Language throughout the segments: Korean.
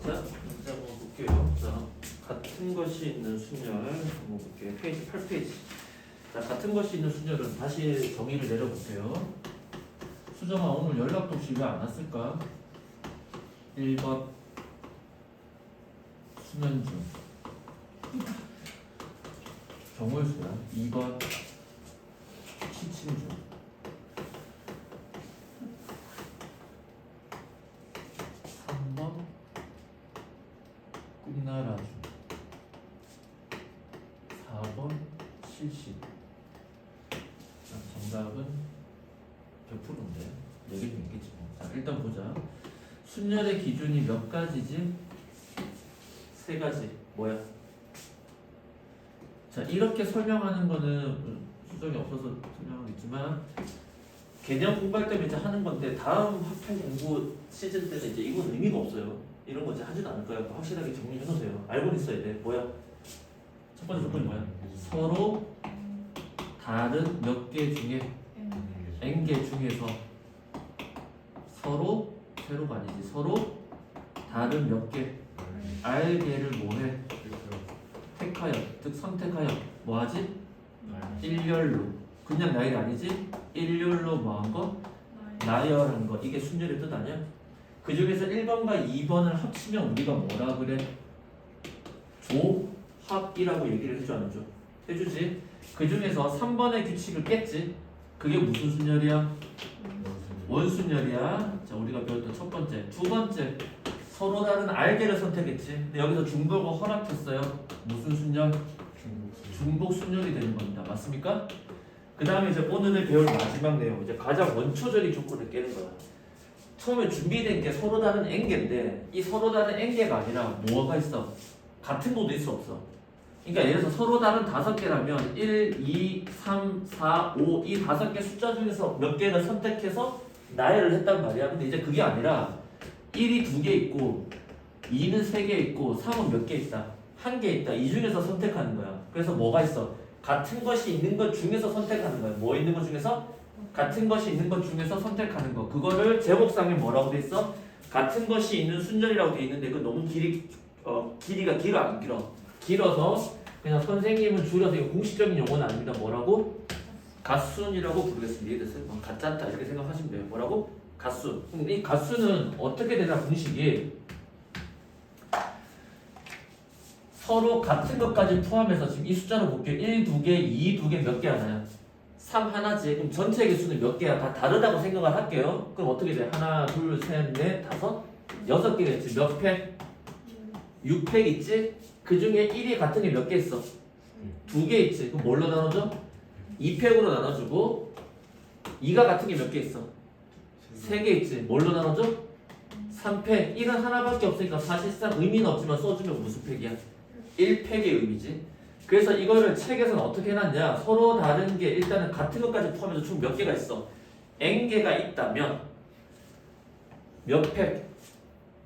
자, 한번 볼게요. 자, 같은 것이 있는 순열 한번 볼게요. 페이지 8페이지. 자, 같은 것이 있는 순열은 다시 정의를 내려볼게요. 수정아, 오늘 연락도 없이 왜 안 왔을까? 1번 수면중 정월수야. 2번 취침중 3번 꿈나라중 4번 실시. 정답은 100%인데 얘기 좀 있겠지 뭐. 자, 일단 보자. 순열의 기준이 몇 가지지? 세 가지. 뭐야? 자, 이렇게 설명하는 거는 수정이 없어서 설명하겠지만 개념 공부할 때면 이제 하는 건데 다음 학교 공부 시즌 때는 이제 이건 의미가 없어요. 이런 거 이제 하지도 않을 거예요. 확실하게 정리해 놓으세요. 알고는 있어야 돼. 뭐야? 첫 번째 조건이 뭐야? 서로 다른 몇 개 중에 n개 중에서 서로 세로가 아니지. 서로 다른 몇 개 r개를 뭐해? 택하여, 즉 선택하여 뭐하지? 일렬로. 그냥 나열이 아니지? 일렬로 뭐한 거? 나열한 거. 이게 순열의 뜻 아니야? 그 중에서 1번과 2번을 합치면 우리가 뭐라 그래? 조합이라고 얘기를 해줘 안 해줘? 해주지. 그 중에서 3번의 규칙을 깼지. 그게 무슨 순열이야? 원순열이야. 자, 우리가 배웠던 첫 번째. 두 번째, 서로 다른 알개를 선택했지. 근데 여기서 중복을 허락했어요. 무슨 순열? 중복 순열이 되는 겁니다. 맞습니까? 그 다음에 이제 오늘 배울 마지막 내용, 이제 가장 원초적인 조건을 깨는 거야. 처음에 준비된 게 서로 다른 n개인데 이 서로 다른 n개가 아니라 뭐가 있어? 같은 것도 있어 없어? 그러니까 예를 들어서 서로 다른 5개라면 1, 2, 3, 4, 5 이 5개 숫자 중에서 몇 개를 선택해서 나열을 했단 말이야. 근데 이제 그게 아니라 1이 2개 있고 2는 3개 있고 3은 몇 개 있다? 1개 있다. 이 중에서 선택하는 거야. 그래서 뭐가 있어? 같은 것이 있는 것 중에서 선택하는 거야. 뭐 있는 것 중에서? 같은 것이 있는 것 중에서 선택하는 거. 그거를 제목상에 뭐라고 돼 있어? 같은 것이 있는 순열이라고 돼 있는데 그 너무 길이가 길어 안 길어? 길어서 그냥 선생님은 줄여서 이거 공식적인 용어는 아닙니다. 뭐라고? 갓순이라고 부르겠습니다. 이해됐어요? 가짜다 이렇게 생각하시면 돼요. 뭐라고? 갓순. 그럼 이 갓순은 어떻게 되나 공식이 서로 같은 것까지 포함해서 지금 이 숫자로 볼게요. 1, 2개, 2, 2개 몇 개 하나요? 3 하나지. 그럼 전체 개수는 몇 개야? 다 다르다고 생각을 할게요. 그럼 어떻게 돼? 하나, 둘, 셋, 넷, 다섯, 6개겠지. 몇 팩? 6팩 있지? 그 중에 1이 같은 게 몇 개 있어? 2개 있지. 그럼 뭘로 나눠줘? 2팩으로 나눠주고 2가 같은 게 몇 개 있어? 3개 있지. 뭘로 나눠줘? 3팩. 1은 하나밖에 없으니까 사실상 의미는 없지만 써주면 무슨 팩이야? 1팩의 의미지. 그래서 이거를 책에서는 어떻게 해놨냐? 서로 다른 게 일단은 같은 것까지 포함해서 총 몇 개가 있어? n개가 있다면 몇 팩?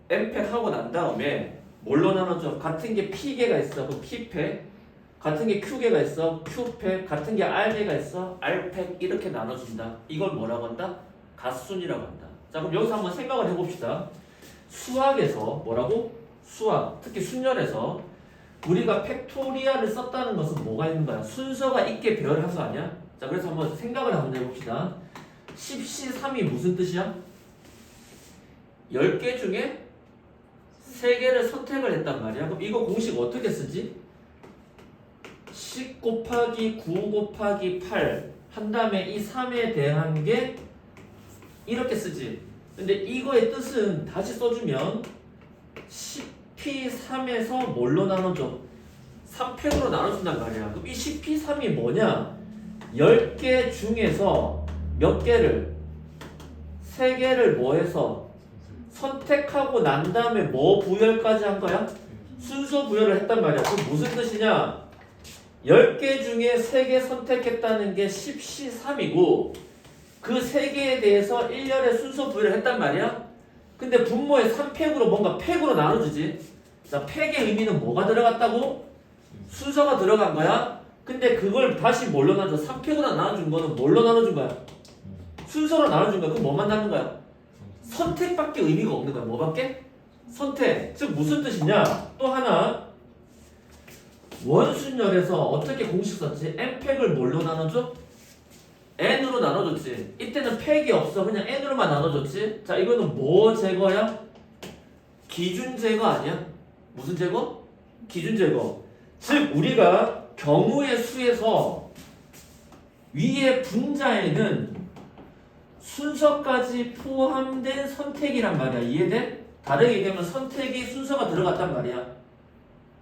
n팩 하고 난 다음에 뭘로 나눠줘? 같은 게 p개가 있어. 그럼 p팩. 같은 게 q개가 있어. q팩. 같은 게 r개가 있어. r팩. 이렇게 나눠준다. 이걸 뭐라고 한다? 갓순이라고 한다. 자, 그럼 여기서 한번 생각을 해봅시다. 수학에서 뭐라고? 수학, 특히 순열에서 우리가 팩토리얼을 썼다는 것은 뭐가 있는 거야? 순서가 있게 배열한 거 아니야? 자, 그래서 한번 생각을 한번 해봅시다. 10C3이 무슨 뜻이야? 10개 중에 3개를 선택을 했단 말이야. 그럼 이거 공식 어떻게 쓰지? 10 곱하기 9 곱하기 8 한 다음에 이 3에 대한 게 이렇게 쓰지. 근데 이거의 뜻은 다시 써주면 10P3에서 뭘로 나눠줘? 3팩으로 나눠준단 말이야. 그럼 이 10P3이 뭐냐? 10개 중에서 몇 개를? 3개를 뭐 해서? 선택하고 난 다음에 뭐 부여까지 한 거야? 순서 부여를 했단 말이야. 그럼 무슨 뜻이냐? 10개 중에 3개 선택했다는 게 10C3이고 그 3개에 대해서 1년에 순서 부여를 했단 말이야. 근데 분모에 3팩으로 뭔가 팩으로 나눠주지. 자, 팩의 의미는 뭐가 들어갔다고? 순서가 들어간 거야. 근데 그걸 다시 뭘로 나눠줘? 3팩으로 나눠준 거는 뭘로 나눠준 거야? 순서로 나눠준 거야. 그럼 뭐만 남는 거야? 선택밖에 의미가 없는 거야. 뭐밖에? 선택. 즉 무슨 뜻이냐? 또 하나 원순열에서 어떻게 공식 썼지? n팩을 뭘로 나눠줘? n으로 나눠줬지. 이때는 팩이 없어. 그냥 n으로만 나눠줬지. 자 이거는 뭐 제거야? 기준 제거 아니야? 무슨 제거? 기준 제거. 즉 우리가 경우의 수에서 위의 분자에는 순서까지 포함된 선택이란 말이야. 이해돼? 다르게 얘기하면 선택이 순서가 들어갔단 말이야.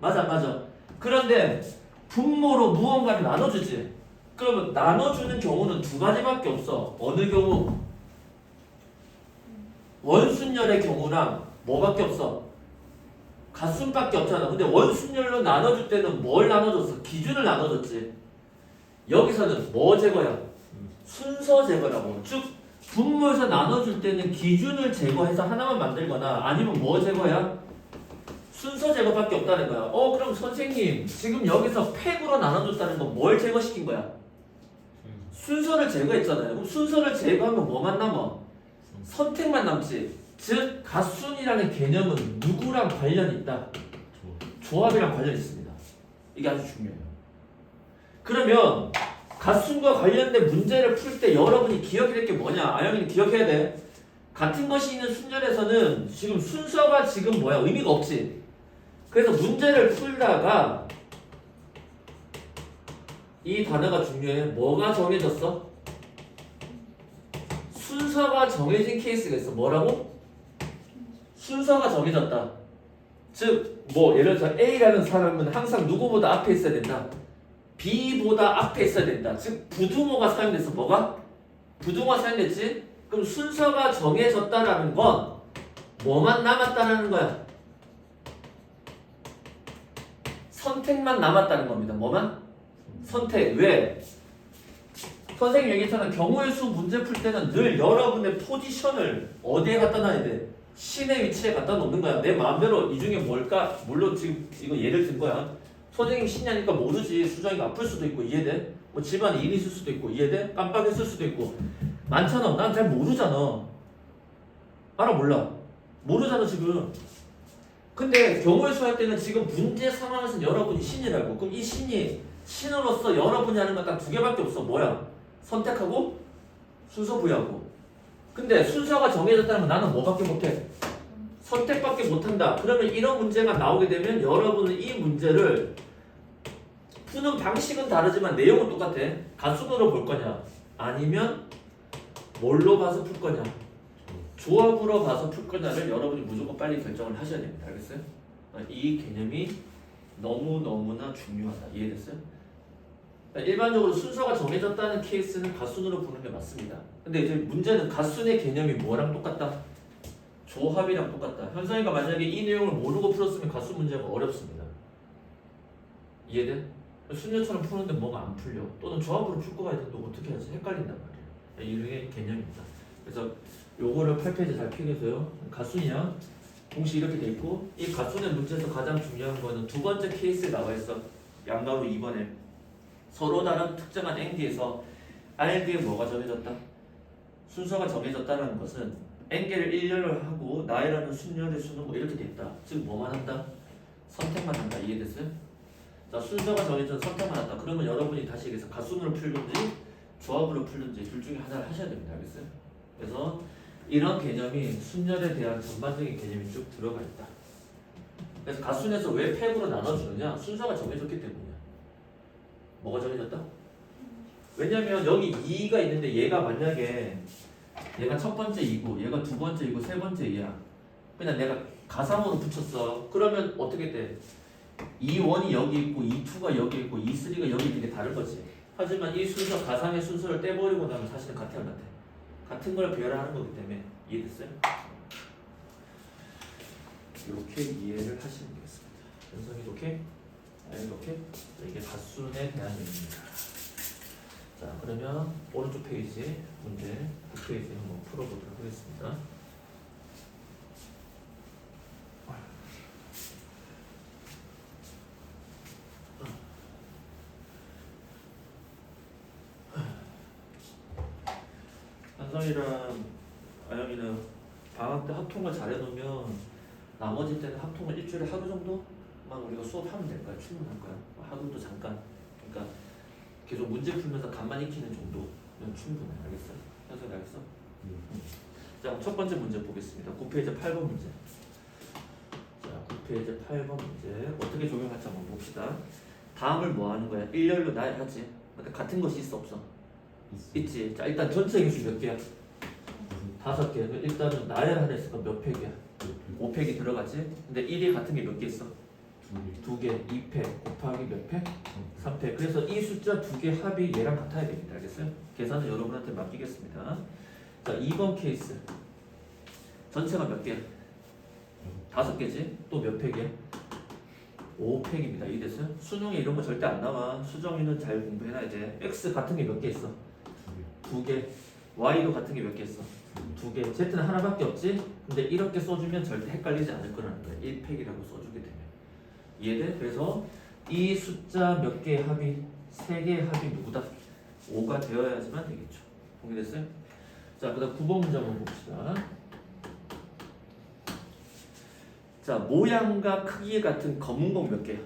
맞아 맞아. 그런데 분모로 무언가를 나눠주지. 그러면 나눠주는 경우는 두 가지밖에 없어. 어느 경우? 원순열의 경우랑 뭐밖에 없어? 갓순밖에 없잖아. 근데 원순열로 나눠줄 때는 뭘 나눠줬어? 기준을 나눠줬지. 여기서는 뭐 제거야? 순서 제거라고. 즉 분모에서 나눠줄 때는 기준을 제거해서 하나만 만들거나 아니면 뭐 제거야? 순서 제거밖에 없다는 거야. 그럼 선생님 지금 여기서 팩으로 나눠줬다는 건 뭘 제거시킨 거야? 순서를 제거했잖아요. 그럼 순서를 제거하면 뭐만 남아? 선택만 남지. 즉 갓순이라는 개념은 누구랑 관련이 있다? 조합이랑 관련이 있습니다. 이게 아주 중요해요. 그러면 갓순과 관련된 문제를 풀 때 여러분이 기억해야 될 게 뭐냐? 아영이는 기억해야 돼. 같은 것이 있는 순열에서는 지금 순서가 지금 뭐야? 의미가 없지. 그래서 문제를 풀다가 이 단어가 중요해. 뭐가 정해졌어? 순서가 정해진 케이스가 있어. 뭐라고? 순서가 정해졌다. 즉, 뭐 예를 들어서 A라는 사람은 항상 누구보다 앞에 있어야 된다. B보다 앞에 있어야 된다. 즉, 부등호가 사용됐어. 뭐가? 부등호가 사용됐지? 그럼 순서가 정해졌다라는 건 뭐만 남았다라는 거야? 선택만 남았다는 겁니다. 뭐만? 선택. 왜? 선생님 얘기했잖아. 경우의 수 문제 풀 때는 늘 여러분의 포지션을 어디에 갖다 놔야 돼? 신의 위치에 갖다 놓는 거야. 내 마음대로 이 중에 뭘까? 물론 지금 이거 예를 든 거야. 선생님 신이니까 모르지. 수정이가 아플 수도 있고 이해돼? 뭐 집안에 일이 있을 수도 있고 이해돼? 깜빡했을 수도 있고 많잖아. 난 잘 모르잖아. 알아 몰라? 모르잖아 지금. 근데 경우의 수 할 때는 지금 문제 상황에서는 여러분이 신이라고. 그럼 이 신이 신으로서 여러분이 하는 건 딱 두 개밖에 없어. 뭐야? 선택하고 순서 부여하고. 근데 순서가 정해졌다면 나는 뭐밖에 못해? 선택밖에 못한다. 그러면 이런 문제가 나오게 되면 여러분은 이 문제를 푸는 방식은 다르지만 내용은 똑같아. 갓순으로 볼 거냐? 아니면 뭘로 봐서 풀 거냐? 조합으로 봐서 풀 거냐를 여러분이 무조건 빨리 결정을 하셔야 됩니다. 알겠어요? 이 개념이 너무너무나 중요하다. 이해됐어요? 일반적으로 순서가 정해졌다는 케이스는 갓순으로 보는 게 맞습니다. 근데 이제 문제는 갓순의 개념이 뭐랑 똑같다? 조합이랑 똑같다. 현성이가 만약에 이 내용을 모르고 풀었으면 갓순 문제가 어렵습니다. 이해돼? 순서처럼 푸는데 뭐가 안 풀려. 또는 조합으로 풀 거가 있는데 어떻게 하지? 헷갈린단 말이에요. 이게 개념입니다. 그래서 요거를 8페이지 잘 피해서요. 갓순이야. 공식 이렇게 돼 있고 이 갓순의 문제에서 가장 중요한 거는 두 번째 케이스에 나와 있어. 양가로 2번에 서로 다른 특정한 n개에서 r개에 뭐가 정해졌다? 순서가 정해졌다는 것은 n개를 일렬을 하고 나이라는 순열의 수는 뭐 이렇게 돼 있다. 즉 뭐만 한다? 선택만 한다. 이해됐어요? 자 순서가 정해져서 선택만 한다. 그러면 여러분이 다시 얘기해서 갓순으로 풀든지 조합으로 풀든지 둘 중에 하나를 하셔야 됩니다. 알겠어요? 그래서 이런 개념이 순열에 대한 전반적인 개념이 쭉 들어가 있다. 그래서 갓순에서 왜 팩으로 나눠주느냐? 순서가 정해졌기 때문이야. 뭐가 정해졌다? 왜냐면 여기 2가 있는데 얘가 만약에 얘가 첫 번째 2고 얘가 두 번째 2고 세 번째 2야. 그냥 내가 가상으로 붙였어. 그러면 어떻게 돼? 2,1이 여기 있고 2,2가 여기 있고 2,3가 여기 있는 게 다른 거지. 하지만 이 순서 가상의 순서를 떼버리고 나면 사실은 같아요, 같아. 같은 걸 배열하는 거기 때문에 이해됐어요? 이렇게 이해를 하시면 되겠습니다. 현성이 이렇게, 이렇게. 이게 갓순에 대한 얘기입니다. 자, 그러면 오른쪽 페이지 문제 9페이지 한번 풀어보도록 하겠습니다. 현성이랑 아영이는 방학 때 합통을 잘해놓으면 나머지 때는 합통을 일주일에 하루 정도만 우리가 수업하면 될 거야. 충분할 거야. 하루도 잠깐. 그러니까 계속 문제 풀면서 간만 익히는 정도면 충분해. 알겠어? 현석이 알겠어? 자, 첫 번째 문제 보겠습니다. 9페이지 8번 문제. 자, 9페이지 8번 문제. 어떻게 적용할지 한번 봅시다. 다음을 뭐 하는 거야? 일렬로 나열하지. 근데 같은 것이 있어 없어? 있지. 자, 일단 전체 개수 몇 개야? 5개. 일단은 나열하라 했으니까 몇 팩이야? 5팩이 들어가지. 근데 1이 같은 게 몇 개 있어? 2개. 2팩 곱하기 몇 팩? 3팩. 그래서 이 숫자 2개 합이 얘랑 같아야 됩니다. 알겠어요? 계산은 여러분한테 맡기겠습니다. 자, 2번 케이스. 전체가 몇 개야? 5개지? 또 몇 팩이야? 5팩입니다. 이해됐어요? 수능에 이런 거 절대 안 나와. 수정이는 잘 공부해놔야 돼. X 같은 게 몇 개 있어? 2개. Y도 같은 게 몇 개 있어? 2개. Z는 하나밖에 없지? 근데 이렇게 써주면 절대 헷갈리지 않을 거라는 거야. 1팩이라고 써주게 되면. 이해돼? 그래서 이 숫자 몇 개의 합이 3개의 합이 누구다? 5가 되어야지만 되겠죠. 공개됐어요? 자, 그 다음 9번 문제 한번 봅시다. 자, 모양과 크기 같은 검은 공 몇 개야?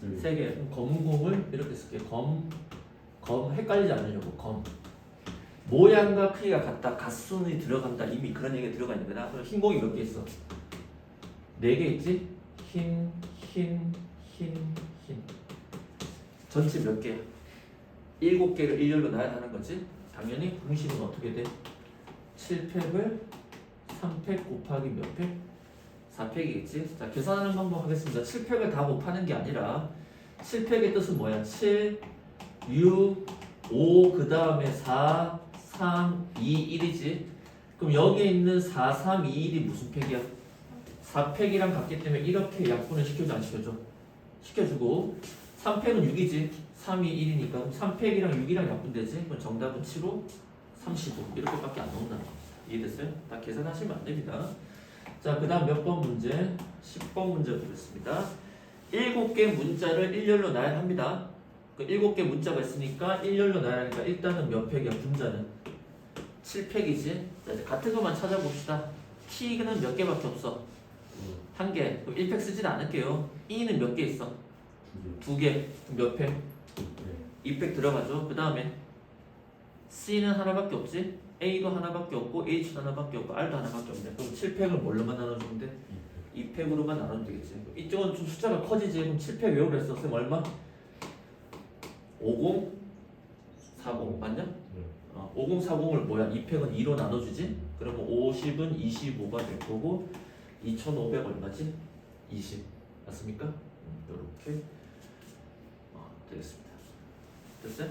3개. 그럼 검은 공을 이렇게 쓸게. 헷갈리지 않으려고. 모양과 크기가 같다. 갓순이 들어간다. 이미 그런 얘기가 들어가 있는 거다. 그럼 흰 공이 몇 개 있어? 4개 있지? 흰. 전체 몇 개야? 7개를 일렬로 나열하는 거지? 당연히 공식은 어떻게 돼? 7팩을 3팩 곱하기 몇 팩? 4팩이겠지? 자, 계산하는 방법 하겠습니다. 7팩을 다 곱하는 게 아니라 7팩의 뜻은 뭐야? 7, 6, 5, 그 다음에 4, 3, 2, 1이지? 그럼 여기에 있는 4, 3, 2, 1이 무슨 팩이야? 4팩이랑 같기 때문에 이렇게 약분을 시켜줘 안 시켜줘? 시켜주고 3팩은 6이지? 3, 2, 1이니까 그럼 3팩이랑 6이랑 약분되지? 그럼 정답은 7호, 35 이렇게밖에 안 나온다는 겁니다. 이해됐어요? 다 계산하시면 안 됩니다. 자, 그 다음 몇 번 문제? 10번 문제 보겠습니다. 7개 문자를 일렬로 나열합니다. 그 7개 문자가 있으니까 일렬로 나열하니까 일단은 몇 팩이야? 분자는 7팩이지? 자, 이제 같은 것만 찾아봅시다. T는 몇 개밖에 없어? 1개. 그럼 1팩 쓰진 않을게요. E는 몇 개 있어? 2개. 그럼 몇 팩? 2팩 들어가죠. 그 다음에 C는 하나밖에 없지? A도 하나밖에 없고 H도 하나밖에 없고 R도 하나밖에 없네. 그럼 7팩을 뭘로만 나눠주면 돼? 2팩으로만 나누면 되겠지. 이쪽은 좀 숫자가 커지지. 그럼 7팩 외우라 했어. 그럼 얼마? 50, 40 맞냐? 50, 40을 뭐야? 2팩은 2로 나눠주지? 그러면 50은 25가 될 거고 2,500 얼마지? 20 맞습니까? 이렇게 되겠습니다. 됐어요?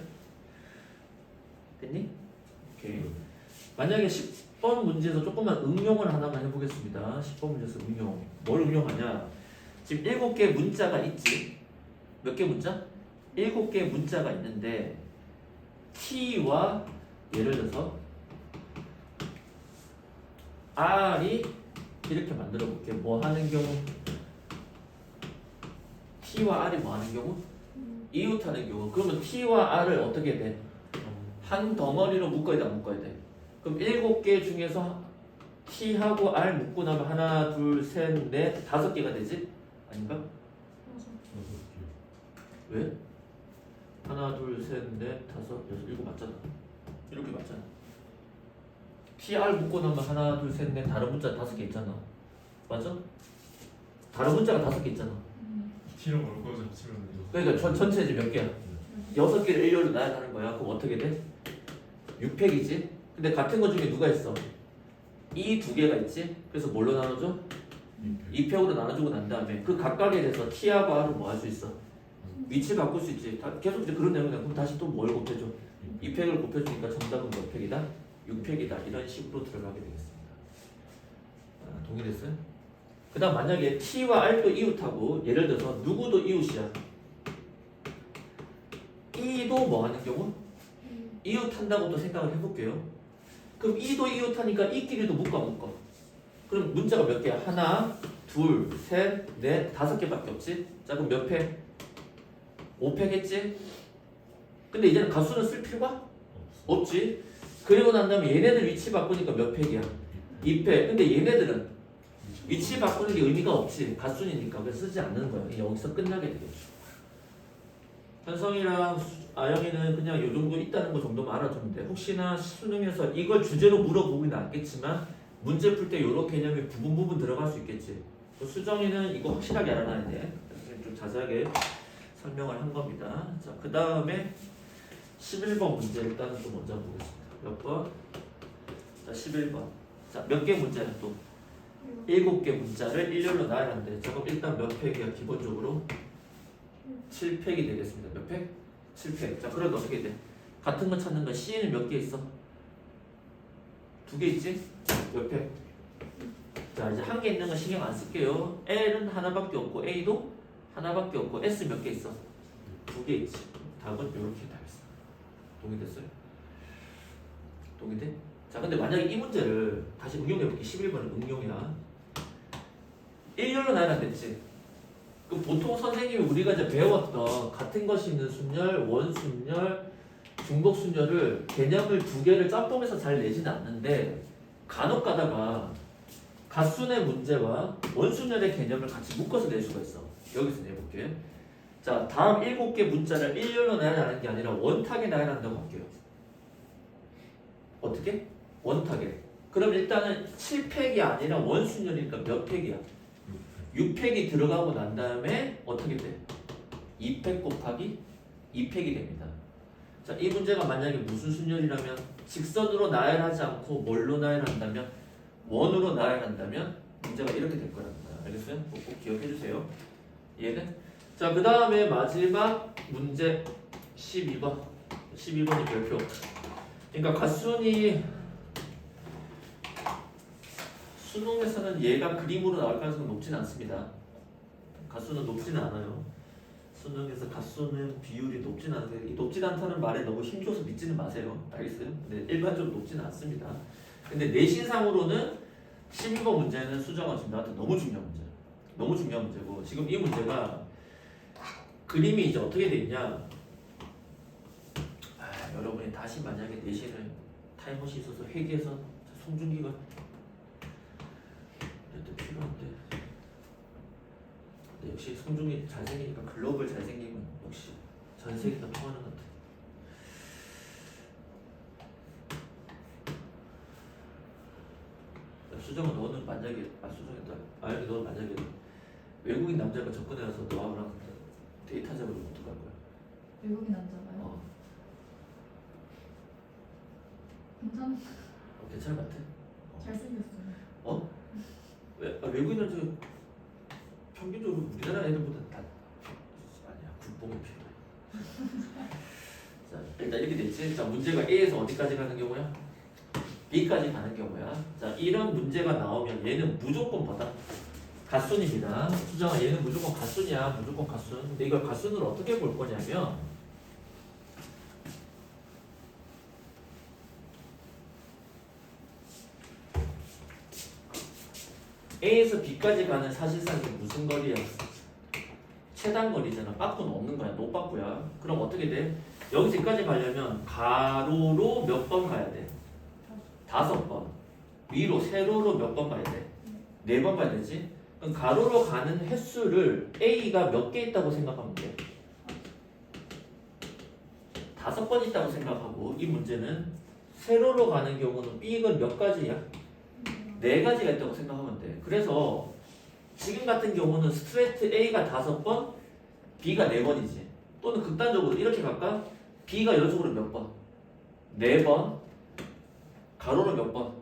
됐니? 오케이. 만약에 10번 문제에서 조금만 응용을 하나만 해보겠습니다. 10번 문제에서 응용. 뭘 응용하냐? 지금 7개의 문자가 있지. 몇 개 문자? 7개의 문자가 있는데 T와 예를 들어서 R이 이렇게 만들어 볼게. 뭐 하는 경우? T와 R이 뭐 하는 경우? 이웃하는 경우. 그러면 T와 R을 어떻게 돼? 한 덩어리로 묶어야 돼, 안 묶어야 돼? 그럼 7개 중에서 T하고 R 묶고 나면 하나, 둘, 셋, 넷, 5개가 되지? 아닌가? 왜? 하나, 둘, 셋, 넷, 5, 6, 7 맞잖아. 이렇게 맞잖아. TR 묶고 나면 하나, 둘, 셋, 넷 다른 문자 5개 있잖아. 맞아? 다른 문자가 5개 있잖아. T로 뭘 거죠? 치면 그러니까 전체지 몇 개야? 6개를 일렬로 나열하는 거야. 그럼 어떻게 돼? 6팩이지? 근데 같은 것 중에 누가 있어? 이 2개가 있지? 그래서 뭘로 나눠줘? 2팩으로 나눠주고 난 다음에 그 각각에 대해서 T하고 R은 뭐 할 수 있어? 위치 바꿀 수 있지. 계속 이제 그런 내용이야. 그럼 다시 또 뭘 곱해줘? 2팩을 곱해주니까 정답은 몇 팩이다? 6팩이다. 이런 식으로 들어가게 되겠습니다. 동의됐어요? 그 다음 만약에 T와 R도 이웃하고 예를 들어서 누구도 이웃이야. E도 뭐 하는 경우? 이웃한다고 또 생각을 해볼게요. 그럼 E도 이웃하니까 E끼리도 묶어. 그럼 문자가 몇 개야? 하나, 둘, 셋, 넷, 5개밖에 없지? 자 그럼 몇 팩? 5팩 했지? 근데 이제는 가수는 쓸 필요가 없지? 그리고 난 다음에 얘네들 위치 바꾸니까 몇 팩이야? 2팩. 근데 얘네들은 위치 바꾸는 게 의미가 없지. 갓순이니까. 그래서 쓰지 않는 거야. 여기서 끝나게 되겠죠. 현성이랑 아영이는 그냥 요 정도 있다는 거 정도만 알아두면 돼. 혹시나 수능에서 이걸 주제로 물어보긴 않겠지만 문제 풀 때 요런 개념이 부분 들어갈 수 있겠지. 또 수정이는 이거 확실하게 알아놔야 돼. 그래서 좀 자세하게 설명을 한 겁니다. 자, 그 다음에 11번 문제 일단은 좀 먼저 보겠습니다. 몇 번? 자, 11번. 자, 몇 개 문제는 또? 7개 문자를 일렬로 나열하는데 저거 일단 몇 팩이야 기본적으로? 7팩이 되겠습니다. 몇 팩? 7팩. 자, 그래도 어떻게 돼? 같은 거 찾는 거 C는 몇 개 있어? 2개 있지? 몇 팩? 자, 이제 한 개 있는 거 신경 안 쓸게요. L은 하나밖에 없고 A도 하나밖에 없고 S 몇 개 있어? 2개 있지. 답은 이렇게 답했어. 동의됐어요? 동의돼? 자, 근데 만약에 이 문제를 다시 응용해볼게. 11번은 응용이야. 일렬로 나열안 됐지? 그 보통 선생님이 우리가 이제 배웠던 같은 것이 있는 순열, 원순열, 중복순열을 개념을 2개를 짬뽕해서 잘 내지는 않는데 간혹 가다가 갓순의 문제와 원순열의 개념을 같이 묶어서 낼 수가 있어. 여기서 내볼게. 자, 다음 7개 문자를 일렬로 나열하는 게 아니라 원탁에 나열한다고 할게요. 어떻게? 원탁에. 그럼 일단은 7팩이 아니라 원순열이니까 몇 팩이야? 6팩이 들어가고 난 다음에 어떻게 돼? 2팩 곱하기 2팩이 됩니다. 자, 이 문제가 만약에 무슨 순열이라면 직선으로 나열하지 않고 뭘로 나열한다면 원으로 나열한다면 문제가 이렇게 될 거랍니다. 알겠어요? 꼭 기억해 주세요. 이해돼? 자, 그 다음에 마지막 문제 12번. 12번이 별표. 그러니까 갓순이 수능에서는 얘가 그림으로 나올 가능성은 높지는 않습니다. 갓수는 높지는 않아요. 수능에서 갓수는 비율이 높지는 않은데 이 높지 않다는 말에 너무 힘줘서 믿지는 마세요. 알겠어요? 근데 일반적으로 높지는 않습니다. 근데 내신상으로는 12번 문제는 수정아 지금 나한테 너무 중요한 문제예요. 너무 중요한 문제고 지금 이 문제가 그림이 이제 어떻게 돼 있냐? 여러분이 다시 만약에 내신을 타임머신 있어서 회계에서 송중기가 필요한데 근데 역시 송중기 잘생기니까 글로벌 잘생기면 역시 전 세계 다 통하는 것 같아. 수정은 너는 만약에 수정했다. 아니 너는 만약에 외국인 남자가 접근해서 너랑 데이트 하자고 그러면 어떡할 거야? 외국인 남자가요? 괜찮은 괜찮을 것 같아? 잘생겼어요. 어? 외국인 남자 평균적으로 우리나라 애들보다 다 아니야 국뽕이 필요해. 자, 일단 이렇게 됐지. 자, 문제가 A에서 어디까지 가는 경우야? B까지 가는 경우야. 자, 이런 문제가 나오면 얘는 무조건 뭐다? 갓순입니다. 수정아, 얘는 무조건 갓순이야. 무조건 갓순. 근데 이걸 갓순으로 어떻게 볼 거냐면 A에서 B까지 가는 사실상 이게 무슨 거리야? 최단 거리잖아. 빠꾸는 없는 거야. 노빠꾸야. 그럼 어떻게 돼? 여기서 여기까지 가려면 가로로 몇 번 가야 돼? 5번. 위로 세로로 몇 번 가야 돼? 4번 가야 되지? 그럼 가로로 가는 횟수를 A가 몇 개 있다고 생각하면 돼? 5번 있다고 생각하고 이 문제는 세로로 가는 경우는 B가 몇 가지야? 4가지가 있다고 생각하면 돼. 그래서 지금 같은 경우는 스트레이트 A가 5번, B가 4번이지. 또는 극단적으로 이렇게 갈까? B가 이쪽으로 몇 번? 4번. 가로로 몇 번?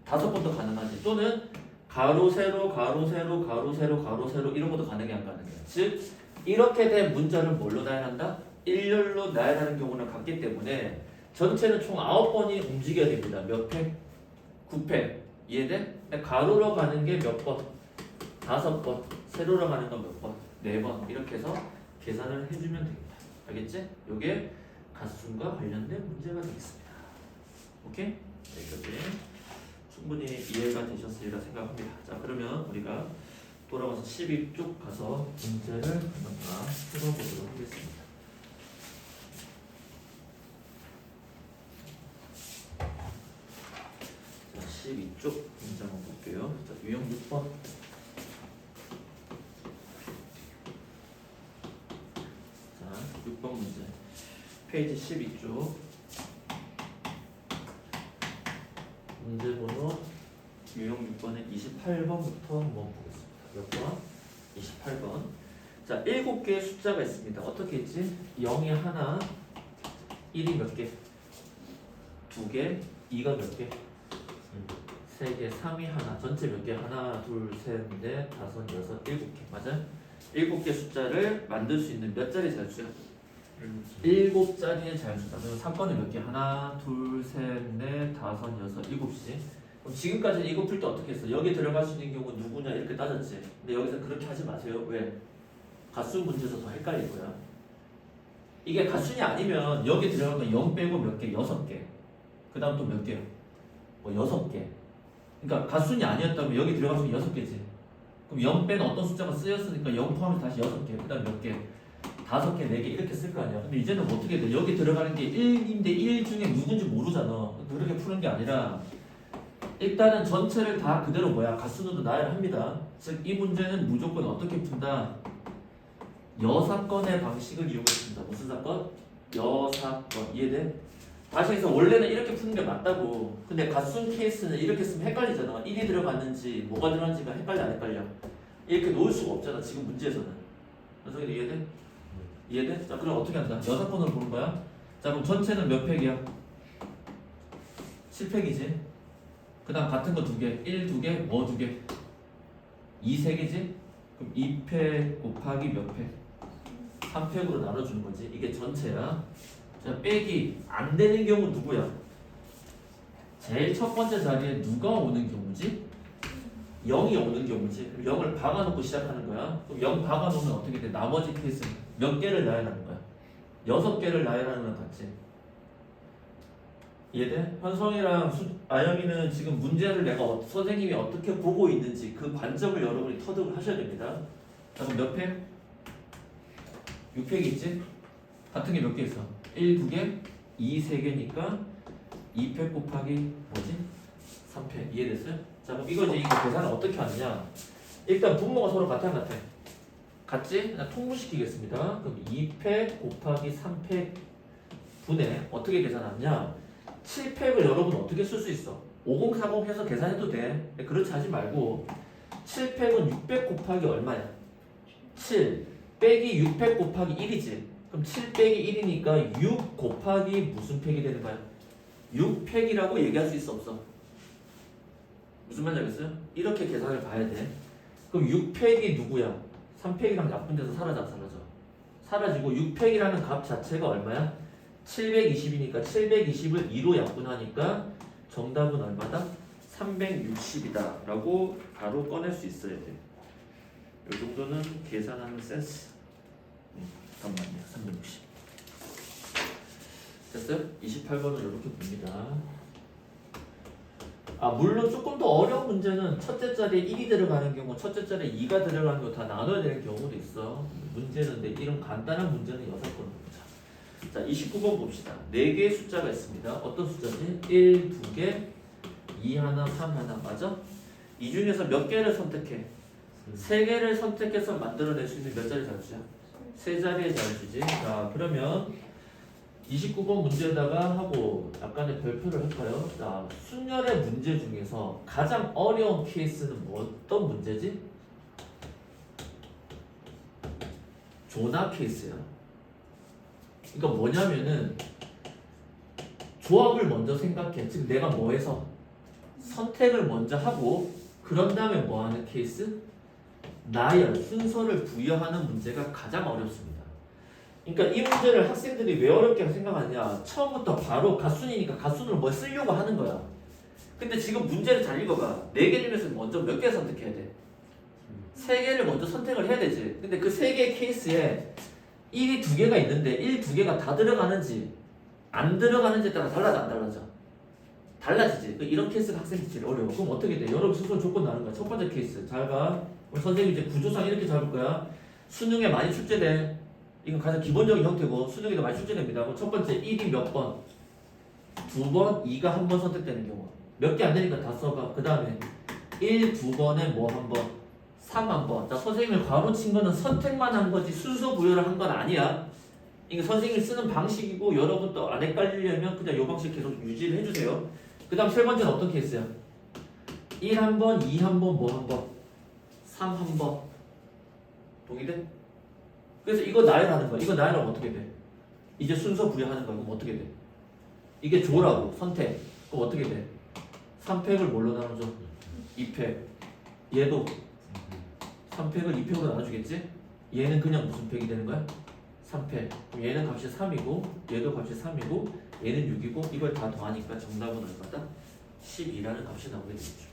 5번도 가능하지. 또는 가로 세로 가로 세로 가로 세로 가로 세로 이런 것도 가능해 안 가능해. 즉 이렇게 된 문자를 뭘로 나열한다? 일렬로 나열하는 경우는 같기 때문에 전체는 총 9번이 움직여야 됩니다. 몇 팩? 9팩. 이해돼? 가로로 가는 게 몇 번? 5번. 세로로 가는 건 몇 번? 4번. 이렇게 해서 계산을 해주면 됩니다. 알겠지? 요게 갓순과 관련된 문제가 되겠습니다. 오케이? 여기까지 충분히 이해가 되셨으리라 생각합니다. 자, 그러면 우리가 돌아와서 12쪽 가서 문제를 하나하나 풀어보도록 하겠습니다. 자, 12쪽 문제 한번 볼게요. 자, 유형 6번. 6번 문제. 페이지 12쪽. 문제 번호 유형 6번에 28번부터 한번 보겠습니다. 몇 번? 28번. 자, 7개의 숫자가 있습니다. 어떻게 했지? 0이 하나, 1이 몇 개? 2개, 2가 몇 개? 3개, 3이 하나. 전체 몇 개? 하나, 둘, 셋, 넷, 다섯, 여섯, 7개. 맞아요? 7개 숫자를 만들 수 있는 몇 자리 자유수야? 7자리의 자유수다. 그러면 3번은 몇 개? 하나, 둘, 셋, 넷, 다섯, 여섯, 7씩. 그럼 지금까지는 이거 풀 때 어떻게 했어? 여기 들어갈 수 있는 경우 누구냐 이렇게 따졌지. 근데 여기서 그렇게 하지 마세요. 왜? 가수 문제에서 더 헷갈릴 거야. 이게 가순이 아니면 여기 들어간 거 0 빼고 몇 개? 6개. 그 다음 또 몇 개요? 뭐 6개. 그러니까 가순이 아니었다면 여기 들어갔으면 6개지. 그럼 0 빼는 어떤 숫자가 쓰였으니까 0 포함해서 다시 6개. 그 다음 몇 개? 5개, 4개 이렇게 쓸 거 아니야. 근데 이제는 어떻게 돼? 여기 들어가는 게 1인데 1 중에 누군지 모르잖아. 그렇게 푸는 게 아니라 일단은 전체를 다 그대로 뭐야? 가순으로 나열을 합니다. 즉 이 문제는 무조건 어떻게 푼다? 여사건의 방식을 이용했습니다. 무슨 사건? 여사건. 이해돼? 다시 해서 원래는 이렇게 푸는 게 맞다고. 근데 가순 케이스는 이렇게 쓰면 헷갈리잖아. 1이 들어갔는지 뭐가 들어갔는지가 헷갈려 안 헷갈려? 이렇게 놓을 수가 없잖아. 지금 문제에서는. 그래서 이해돼? 이해돼? 자 그럼 어떻게 한다? 여사건으로 보는 거야. 자 그럼 전체는 몇 팩이야? 7팩이지. 그 다음 같은 거 2개. 1 2개, 뭐 2개? 2 3개지? 그럼 2팩 곱하기 몇 팩? 3팩으로 나눠주는 거지. 이게 전체야. 자, 빼기 안 되는 경우 누구야? 제일 첫 번째 자리에 누가 오는 경우지? 0이 오는 경우지. 그럼 0을 박아놓고 시작하는 거야. 그럼 0 박아놓으면 어떻게 돼? 나머지 케이스 몇 개를 나열하는 거야? 6개를 나열하는 건 같지. 이해돼? 현성이랑 아영이는 지금 문제를 내가 선생님이 어떻게 보고 있는지 그 관점을 여러분이 터득을 하셔야 됩니다. 자 그럼 몇 팩? 6팩이 있지? 같은 게 몇 개 있어? 1, 2개, 2, 3개니까 2팩 곱하기 뭐지? 3팩. 이해됐어요? 자 그럼 이거 이제 이거 계산을 어떻게 하느냐? 일단 분모가 서로 같아 안 같아? 같지? 나 통분시키겠습니다. 그럼 2팩 곱하기 3팩 분의 어떻게 계산하느냐? 7팩을 여러분 어떻게 쓸 수 있어? 5040 해서 계산해도 돼. 근데 그렇지 하지 말고 7팩은 600 곱하기 얼마야? 7 빼기 6팩 곱하기 1이지. 그럼 7 빼기 1이니까 6 곱하기 무슨 팩이 되는 거야? 6팩이라고 얘기할 수 있어 없어? 무슨 말인지 알겠어요? 이렇게 계산을 봐야 돼. 그럼 6팩이 누구야? 3팩이랑 나쁜 데서 사라져 안 사라져? 사라지고 6팩이라는 값 자체가 얼마야? 720이니까 720을 2로 약분하니까 정답은 얼마다? 360이다 라고 바로 꺼낼 수 있어야 돼. 이 정도는 계산하는 센스. 잠깐만요. 360 됐어요? 28번은 이렇게 봅니다. 아 물론 조금 더 어려운 문제는 첫째 자리에 1이 들어가는 경우 첫째 자리에 2가 들어가는 거 다 나눠야 되는 경우도 있어. 문제는 근데 이런 간단한 문제는 6번으로 보자. 자 29번 봅시다. 4개의 숫자가 있습니다. 어떤 숫자지? 1, 2개, 2 하나, 3 하나 맞아? 이 중에서 몇 개를 선택해? 3개를 선택해서 만들어낼 수 있는 몇 자리 자유수야? 3자리의 자유수지. 자 그러면 29번 문제에다가 하고 약간의 별표를 할까요? 자 순열의 문제 중에서 가장 어려운 케이스는 어떤 문제지? 조나 케이스야. 그러니까 뭐냐면은 조합을 먼저 생각해. 즉 내가 뭐 해서 선택을 먼저 하고 그런 다음에 뭐 하는 케이스? 나열, 순서를 부여하는 문제가 가장 어렵습니다. 그러니까 이 문제를 학생들이 왜 어렵게 생각하냐? 처음부터 바로 가순이니까 가순으로 뭐 쓰려고 하는 거야. 근데 지금 문제를 잘 읽어봐. 4개 중에서 먼저 몇 개 선택해야 돼? 3개를 먼저 선택을 해야 되지. 근데 그 3개의 케이스에 1이 2개가 있는데 1, 2개가 다 들어가는지 안 들어가는지에 따라 달라져 안 달라져? 달라지지. 이런 케이스가 학생들이 제일 어려워. 그럼 어떻게 돼? 여러분 스스로 조건 나눈 거야. 첫 번째 케이스 잘 봐. 우리 선생님 이제 구조상 이렇게 잡을 거야. 수능에 많이 출제돼. 이건 가장 기본적인 형태고 수능에도 많이 출제됩니다. 그럼 첫 번째 1이 몇 번? 2번, 2가 한 번 선택되는 경우. 몇 개 안 되니까 다 써봐. 그 다음에 1, 2번에 뭐 한 번? 3 한 번. 자 선생님이 괄호 친 거는 선택만 한 거지 순서 부여를 한 건 아니야. 이게 선생님이 쓰는 방식이고 여러분도 안 헷갈리려면 그냥 이 방식 계속 유지를 해주세요. 그 다음 세 번째는 어떤 케이스야? 1 한 번, 2 한 번, 뭐 한 번? 3 한 번. 동의돼? 그래서 이거 나열하는 거야. 이거 나열하면 어떻게 돼? 이제 순서 부여하는 거야. 그럼 어떻게 돼? 이게 조라고 선택. 그럼 어떻게 돼? 3팩을 뭘로 나눠줘? 2팩. 얘도 3팩을 2팩으로 나눠주겠지? 얘는 그냥 무슨 팩이 되는 거야? 3팩. 그럼 얘는 값이 3이고 얘도 값이 3이고 얘는 6이고 이걸 다 더하니까 정답은 얼마다? 12라는 값이 나오게 되겠죠.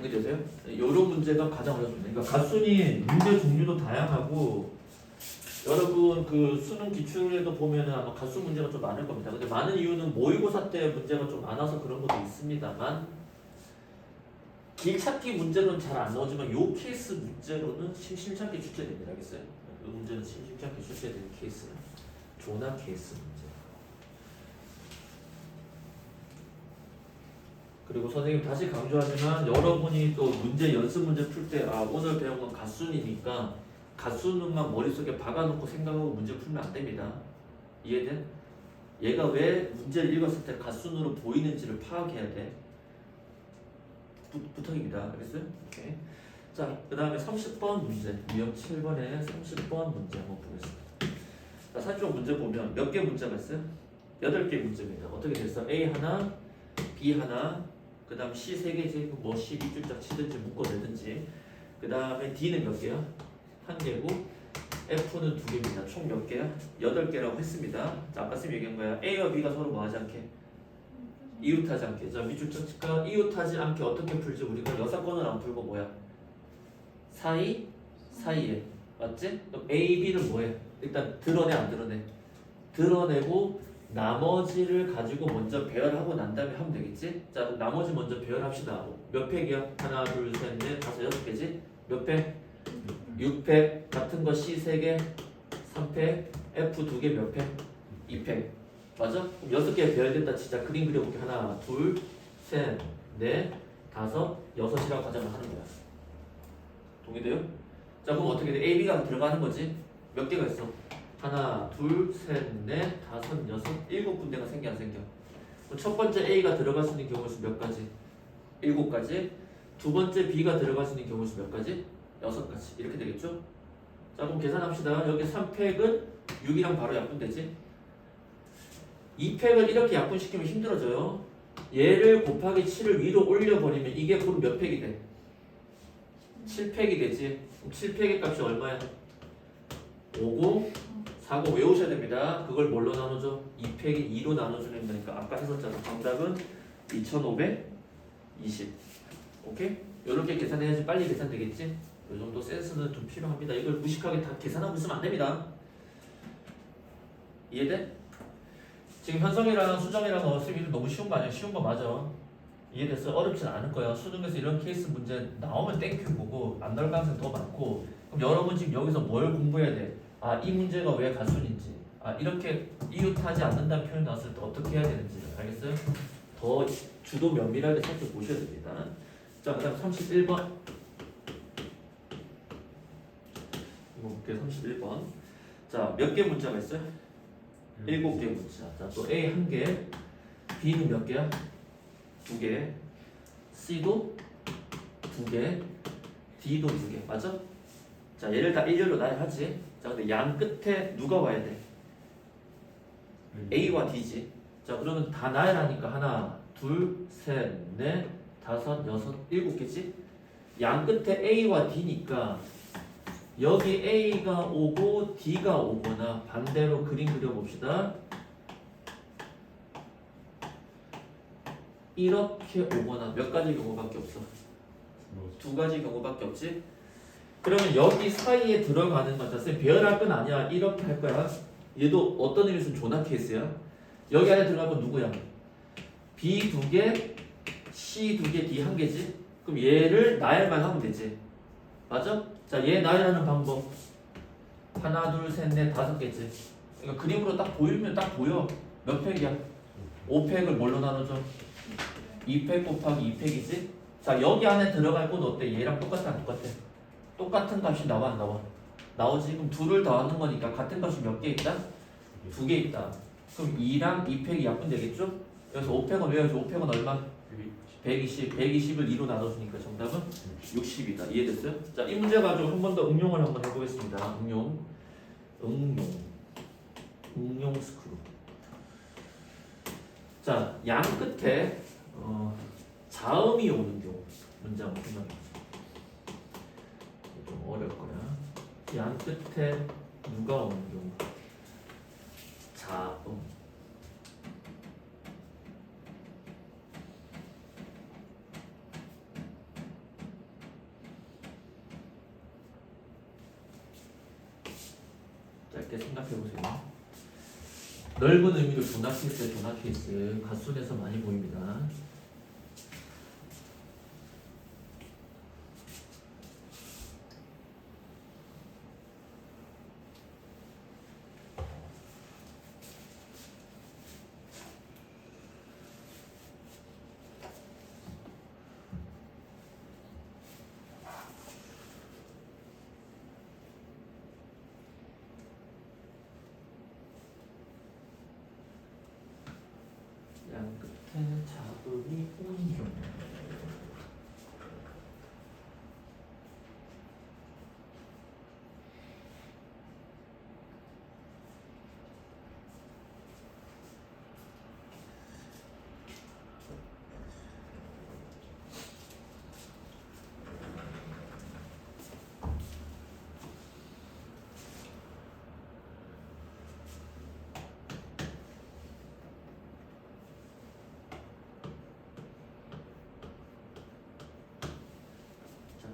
이해되세요? 이런 문제가 가장 어렵습니다. 그러니까 갓순이 문제 종류도 다양하고 여러분 그 수능 기출에도 보면은 아마 갓수 문제가 좀 많을 겁니다. 근데 많은 이유는 모의고사 때 문제가 좀 많아서 그런 것도 있습니다만 길찾기 문제로는 잘 안 나오지만 요 케이스 문제로는 심심찮게 출제됩니다. 알겠어요? 이 문제는 심심찮게 출제되는 케이스. 조나 케이스 문제. 그리고 선생님 다시 강조하지만 여러분이 또 문제 연습 문제 풀 때 오늘 배운 건 갓순이니까 갓순만 머릿속에 박아놓고 생각하고 문제 풀면 안 됩니다. 이해돼? 얘가 왜 문제를 읽었을 때 갓순으로 보이는지를 파악해야 돼. 부탁입니다. 알겠어요? 오케이. 자, 그 다음에 30번 문제. 유형 7번에 30번 문제 한번 보겠습니다. 자, 30번 문제 보면 몇 개 문제가 있어요? 8개 문제입니다. 어떻게 됐어? A 하나, B 하나, 그 다음 C 3개지, 뭐 12줄짝 치든지 묶어내든지. 그 다음에 D는 몇 개야? 1개고, F는 2개입니다. 총 몇 개야? 8개라고 했습니다. 자, 아까 쌤 얘기한 거야. A와 B가 서로 뭐 하지 않게? 이웃하지 않게. 자, 밑줄짝치가 이웃하지 않게 어떻게 풀지? 우리가 여사건을 안 풀고 뭐야? 사이에. 맞지? 그럼 A, B는 뭐해? 일단 드러내 안 드러내? 드러내고 나머지를 가지고 먼저 배열하고 난 다음에 하면 되겠지? 자, 그럼 나머지 먼저 배열합시다. 몇 팩이야? 하나, 둘, 셋, 넷, 다섯, 6개지? 몇 팩? 6팩. 같은 거 C 3개, 3팩, F 2개 몇 팩? 2팩. 맞아? 그럼 6개 배열됐다 치자. 그림 그려볼게. 하나, 둘, 셋, 넷, 다섯, 6이라고 가정을 하는 거야. 동의돼요? 자, 그럼 어떻게 돼? A, B가 들어가는 거지? 몇 개가 있어? 하나, 둘, 셋, 넷, 다섯, 6, 7군데가 생겨 안 생겨? 그럼 첫 번째 A가 들어갈 수 있는 경우 수 몇 가지? 7가지. 두 번째 B가 들어갈 수 있는 경우 수 몇 가지? 6가지. 이렇게 되겠죠? 자, 그럼 계산합시다. 여기 3팩은 6이랑 바로 약분되지? 2팩을 이렇게 약분시키면 힘들어져요. 얘를 곱하기 7을 위로 올려버리면 이게 그럼 몇 팩이 돼? 7팩이 되지. 그럼 7팩의 값이 얼마야? 50, 40 외우셔야 됩니다. 그걸 뭘로 나누죠? 2팩이 2로 나눠주면 되니까 아까 했었잖아. 정답은 2520. 오케이? 이렇게 계산해야지 빨리 계산되겠지? 이 정도 센스는 좀 필요합니다. 이걸 무식하게 다 계산하고 있으면 안 됩니다. 이해돼? 지금 현성이랑 수정이랑 쌤이 너무 쉬운 거 아니야? 쉬운 거 맞아. 이해됐어? 어렵진 않을 거야. 수능에서 이런 케이스 문제 나오면 땡큐 보고 안 나올 가능성이 더 많고. 그럼 여러분 지금 여기서 뭘 공부해야 돼? 이 문제가 왜 가순인지, 이렇게 이웃하지 않는다는 표현이 나왔을 때 어떻게 해야 되는지 알겠어요? 더 주도 면밀하게 살펴보셔야 됩니다. 자, 그 다음 31번. 이거 볼게요. 31번. 자, 몇 개 문자가 있어요? 7개 문자. 자, 또 A 1개, B는 몇 개야? 2개, C도 2개, D도 2개. 맞아? 자, 얘를 다 일렬로 나열하지. 자, 근데 양 끝에 누가 와야 돼? A와 D지. 자, 그러면 다 나열하니까 하나, 둘, 셋, 넷, 다섯, 6, 7개지? 양 끝에 A와 D니까 여기 A가 오고 D가 오거나 반대로 그림 그려봅시다. 이렇게 오거나 몇 가지 경우밖에 없어? 2가지 경우밖에 없지? 그러면 여기 사이에 들어가는 건 자, 쌤 배열할 건 아니야. 이렇게 할 거야. 얘도 어떤 의미에서는 조나 케이스야. 여기 안에 들어갈 건 누구야? B 2개, C 2개, D 1개지? 그럼 얘를 나열만 하면 되지. 맞아? 자, 얘 나열하는 방법. 하나, 둘, 셋, 넷, 5개지. 그러니까 그림으로 딱 보이면 딱 보여. 몇 팩이야? 5팩을 뭘로 나눠줘? 2팩 곱하기 2팩이지? 자, 여기 안에 들어갈 건 어때? 얘랑 똑같아 안 똑같아? 똑같은 값이 나와 안 나와? 나오지. 그럼 둘을 더하는 거니까 같은 값이 몇 개 있다? 2개 있다. 그럼 2랑 2팩이 약분 되겠죠? 여기서 5팩은 외워야지. 5팩은 얼마? 120. 120을 2로 나눠주니까 정답은 60이다. 이해됐어요? 자, 이 문제 가지고 한 번 더 응용을 한번 해보겠습니다. 응용 스크루. 자, 양 끝에 자음이 오는 경우 문제 한번 생각해보세요. 좀 어려울 거야. 양 끝에 누가 오는 경우? 자음. 짧게 생각해보세요. 넓은 의미로 조나 케이스에 조나 케이스 갓순에서 많이 보입니다. 양 끝에 자음이 오는 경우.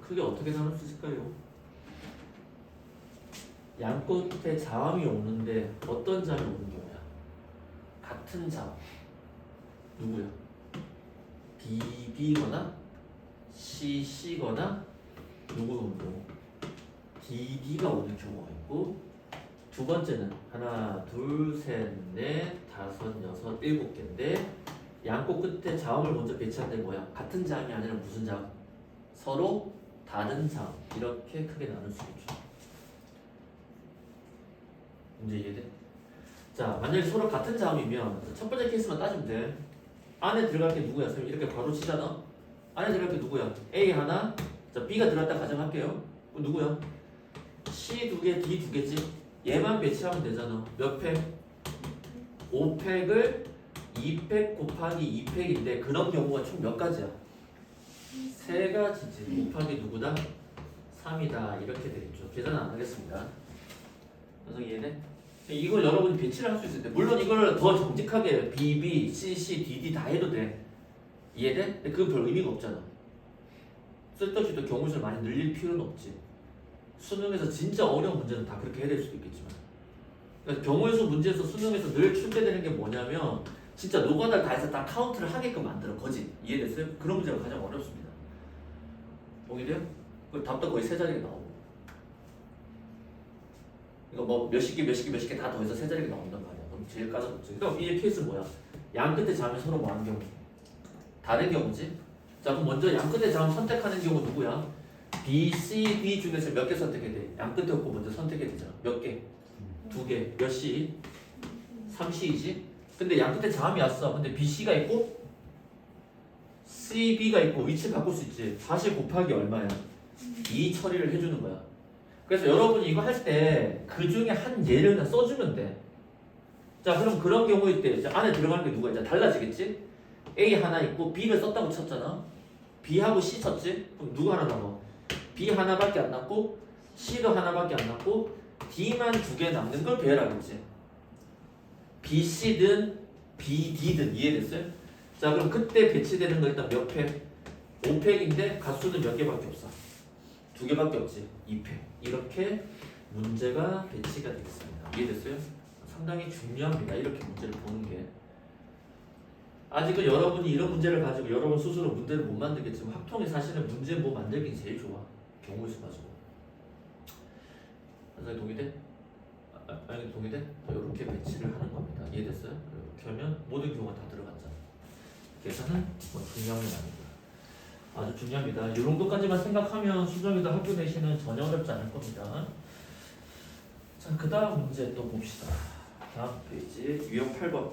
크게 어떻게 나눌 수 있을까요? 양 끝에 자음이 오는데 어떤 자음이 오는 경우야? 같은 자음. 누구야? BB거나 CC거나 누구 오는 경우? DD가 오는 경우가 있고, 두 번째는 하나, 둘, 셋, 넷, 다섯, 여섯, 일곱 개인데 양꽃 끝에 자음을 먼저 배치한데 뭐야? 같은 자음이 아니라 무슨 자음? 서로 다른 자음. 이렇게 크게 나눌 수 있죠. 문제 이해돼? 자, 만약에 서로 같은 자음이면 첫 번째 케이스만 따지면 돼. 안에 들어갈 게 누구야? 선생님 이렇게 바로 치잖아. 안에 들어갈 게 누구야? A 하나, 자 B가 들어갔다 가정할게요. 그럼 누구야? C 두 개, D 두 개지. 얘만 배치하면 되잖아. 몇 팩? 5팩을 2팩 곱하기 2팩인데 그런 경우가 총 몇 가지야? 세 가지지. 곱하기 누구다? 3이다. 이렇게 되겠죠. 계산 안 하겠습니다. 그래서 이해돼? 이걸 여러분이 배치를 할 수 있을 때, 물론 이걸 더 정직하게 B, B, C, C, D, D 다 해도 돼. 이해돼? 근데 그건 별 의미가 없잖아. 쓸데없이 또 경우수를 많이 늘릴 필요는 없지. 수능에서 진짜 어려운 문제는 다 그렇게 해야 될 수도 있겠지만, 그러니까 경우수 문제에서 수능에서 늘 출제되는 게 뭐냐면 진짜 노가다를 다 해서 다 카운트를 하게끔 만들어. 거지. 이해됐어요? 그런 문제가 가장 어렵습니다. 동의돼요? 그 답도 거의 세 자리가 나오고, 이거 뭐 몇십 개 다 더해서 세 자리가 나온단 말이야. 그럼 제일 까다롭지. 그럼 이 케이스는 뭐야? 양 끝에 자면 서로 뭐 하는 경우? 다른 경우지. 자, 그럼 먼저 양 끝에 자면 선택하는 경우 누구야? B, C, D 중에서 몇 개 선택해야 돼? 양 끝에 없고 먼저 선택해야 되잖아. 몇 개? 두 개. 몇 C? 3C이지. 근데 양 끝에 자음이 왔어. 근데 B, C가 있고 C, B가 있고 위치 바꿀 수 있지. 40 곱하기 얼마야? 2 처리를 해주는 거야. 그래서 여러분이 이거 할 때 그 중에 한 예를 그냥 써주면 돼. 자, 그럼 그런 경우일 때 이제 안에 들어가는 게 누가 이제 달라지겠지? A 하나 있고 B를 썼다고 쳤잖아. B하고 C 쳤지? 그럼 누가 하나 남아? B 하나밖에 안 남고 C도 하나밖에 안 남고 D만 두 개 남는 걸 배열하겠지. B, C든 B, D든 이해됐어요? 자, 그럼 그때 배치되는 거 일단 몇 팩? 5팩인데 가수는 몇 개밖에 없어? 두 개밖에 없지. 2팩. 이렇게 문제가 배치가 되겠습니다. 이해됐어요? 상당히 중요합니다. 이렇게 문제를 보는 게. 아직은 여러분이 이런 문제를 가지고 여러분 스스로 문제를 못 만들겠지만 학통이 사실은 문제 뭐 만들기 제일 좋아. 경우수 가지고. 선생님 동의돼? 아니 동의돼? 이렇게 배치를 하는 겁니다. 이해됐어요? 이렇게 하면 모든 경우가 다 들어갔잖아. 계산은 뭐 중요한 건 아니고요. 아주 중요합니다. 이 정도까지만 생각하면 수정이도 학교 내시는 전혀 어렵지 않을 겁니다. 자, 그 다음 문제 또 봅시다. 다음 페이지 유형 8번.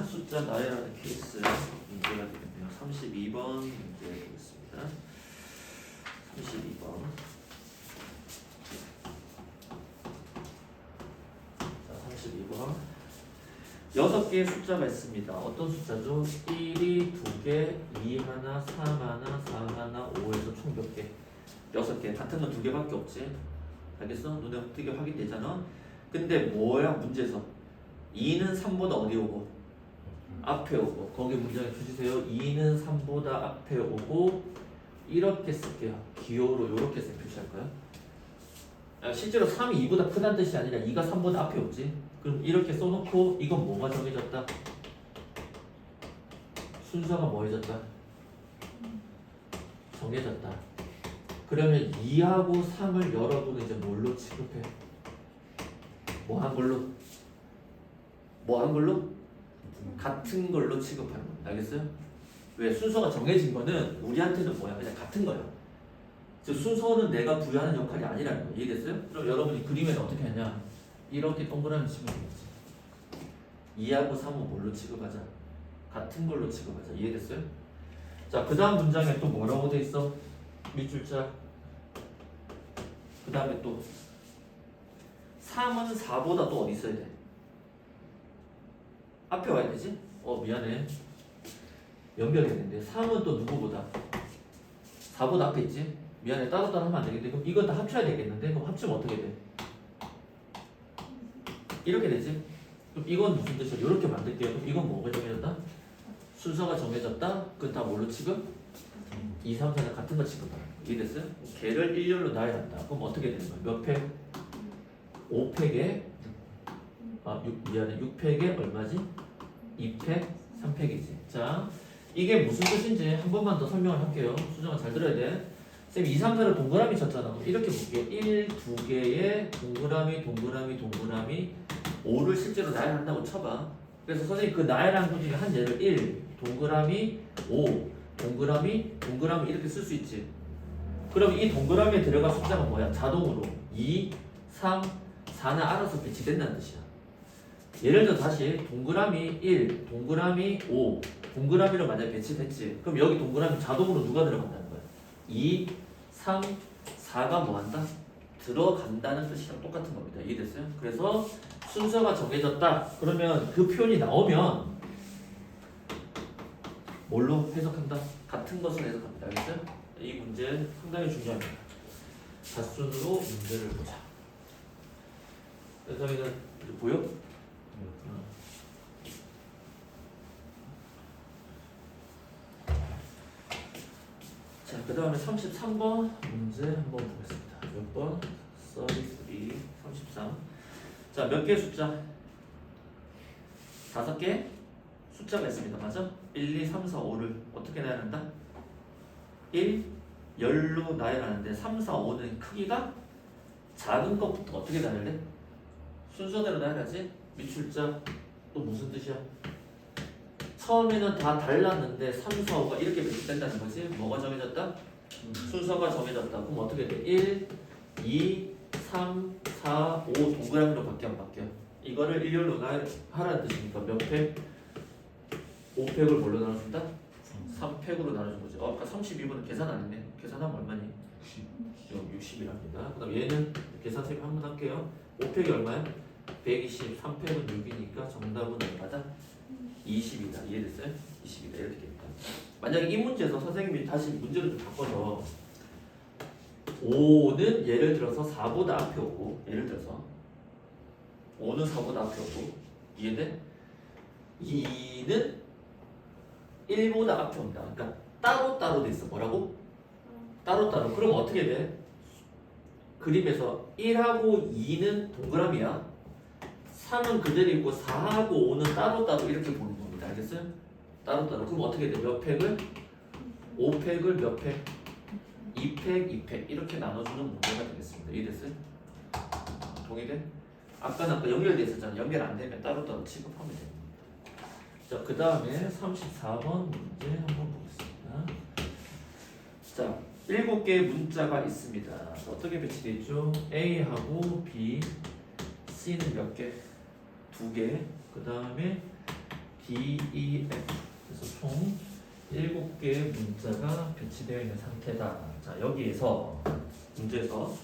숫자 나열하는 케이스 문제가 되겠네요. 32번 문제 보겠습니다. 32번. 자, 32번. 6개의 숫자가 있습니다. 어떤 숫자죠? 1이 2개, 2 하나, 3 하나, 4 하나, 5에서 총 몇 개? 6개. 같은 건 2개밖에 없지. 알겠어? 눈에 띄게 확인되잖아. 근데 뭐야 문제에서? 2는 3보다 어디 오고? 앞에 오고. 거기 문장에 주시세요. 2는 3보다 앞에 오고 이렇게 쓸게요. 기호로 이렇게 표시할까요? 실제로 3이 2보다 크다는 뜻이 아니라 2가 3보다 앞에 오지. 그럼 이렇게 써놓고 이건 뭐가 정해졌다? 순서가 뭐 해졌다? 정해졌다. 그러면 2하고 3을 여러분은 이제 뭘로 취급해? 뭐 한 걸로? 뭐 한 걸로? 같은 걸로 취급하는 겁니다. 알겠어요? 왜? 순서가 정해진 거는 우리한테는 뭐야? 그냥 같은 거야. 즉 순서는 내가 부여하는 역할이 아니라는 거. 이해됐어요? 그럼 여러분이 그림에는 어떻게 하냐? 이렇게 동그라미 치면 되겠지. 2하고 3은 뭘로 취급하자? 같은 걸로 취급하자. 이해됐어요? 자, 그 다음 문장에 또 뭐라고 돼 있어? 밑줄자. 그 다음에 또 3은 4보다 또 어디 있어야 돼? 앞에 와야 되지? 미안해. 연결해야 되는데 3은 또 누구보다? 4보다 앞에 있지? 미안해. 따로따로 하면 안 되겠는데 그럼 이건 다 합쳐야 되겠는데 그럼 합치면 어떻게 돼? 이렇게 되지? 그럼 이건 무슨 뜻이야? 이렇게 만들게요. 그럼 이건 뭐가 정해졌다? 순서가 정해졌다? 그건 다 뭘로 취급? 2, 3, 4는 같은 거 취급하는 거. 이해됐어요? 걔를 일렬로 나열한다. 그럼 어떻게 되는 거야? 몇 팩? 5팩에 미안해. 6팩에 얼마지? 2팩? 3팩이지. 자, 이게 무슨 뜻인지 한 번만 더 설명을 할게요. 수정아 잘 들어야 돼. 쌤 2, 3, 4를 동그라미 쳤잖아. 이렇게 볼게요. 1, 2개의 동그라미 5를 실제로 나열한다고 쳐봐. 그래서 선생님 그 나열한 것 중에 한 예를 1, 동그라미 5, 동그라미 이렇게 쓸 수 있지. 그럼 이 동그라미에 들어갈 숫자가 뭐야? 자동으로 2, 3, 4는 알아서 배치된다는 뜻이야. 예를 들어 다시 동그라미 1, 동그라미 5, 동그라미로 만약에 배치됐지. 그럼 여기 동그라미 자동으로 누가 들어간다는 거야? 2, 3, 4가 뭐한다? 들어간다는 뜻이랑 똑같은 겁니다. 이해됐어요? 그래서 순서가 정해졌다. 그러면 그 표현이 나오면 뭘로 해석한다? 같은 것을 해석합니다. 알겠어요? 이 문제 상당히 중요합니다. 자순으로 문제를 보자. 현성이는 보여? 자, 그 다음에 33번 문제 한번 보겠습니다. 몇 번? 33, 33. 자, 몇 개의 숫자? 5개 숫자가 있습니다. 맞아? 1, 2, 3, 4, 5를 어떻게 나열한다? 1, 열로 나열하는데 3, 4, 5는 크기가 작은 것부터 어떻게 나열해? 순서대로 나열하지? 밑줄자 또 무슨 뜻이야? 처음에는 다 달랐는데 3, 4, 5가 이렇게 배치된다는 거지? 뭐가 정해졌다? 순서가 정해졌다. 그럼 어떻게 돼? 1, 2, 3, 4, 5 동그라미로 바뀌어 안 바뀌어? 이거를 일렬로 나열하라는 뜻이니까 몇 팩? 5팩을 뭘로 나눠준다? 3팩으로 나눠준 거지. 아까 32번은 계산 안 했네. 계산하면 얼마니? 60이랍니다. 그 다음 얘는 계산쌤이 한번 할게요. 5팩이 얼마야? 120, 3팩은 6이니까 정답은 얼마다? 20이다. 이해됐어요? 20이다. 이렇게 됩니다. 만약에 이 문제에서 선생님이 다시 문제를 좀 바꿔서 5는 예를 들어서 4보다 앞에 오고, 예를 들어서 5는 4보다 앞에 오고, 이해돼? 2는 1보다 앞에 온다. 그러니까 따로따로 돼 있어. 뭐라고? 따로따로. 그럼 어떻게 돼? 그림에서 1하고 2는 동그라미야. 3은 그대로 있고 4하고 5는 따로따로 이렇게 보는 겁니다. 알겠어요? 따로따로. 그럼 어떻게 돼? 몇 팩을? 5팩을 몇 팩? 2팩, 2팩 이렇게 나눠주는 문제가 되겠습니다. 이해됐어요? 동의돼? 아까 연결돼 있었잖아. 연결 안 되면 따로따로 취급하면 됩니다. 자, 그 다음에 34번 문제 한번 보겠습니다. 자, 7개의 문자가 있습니다. 어떻게 배치되어 있죠? A하고 B, C는 몇 개? 2개. 그 다음에 D, E, F. 그래서 총 7개의 문자가 배치되어 있는 상태다. 자, 여기에서 문제에서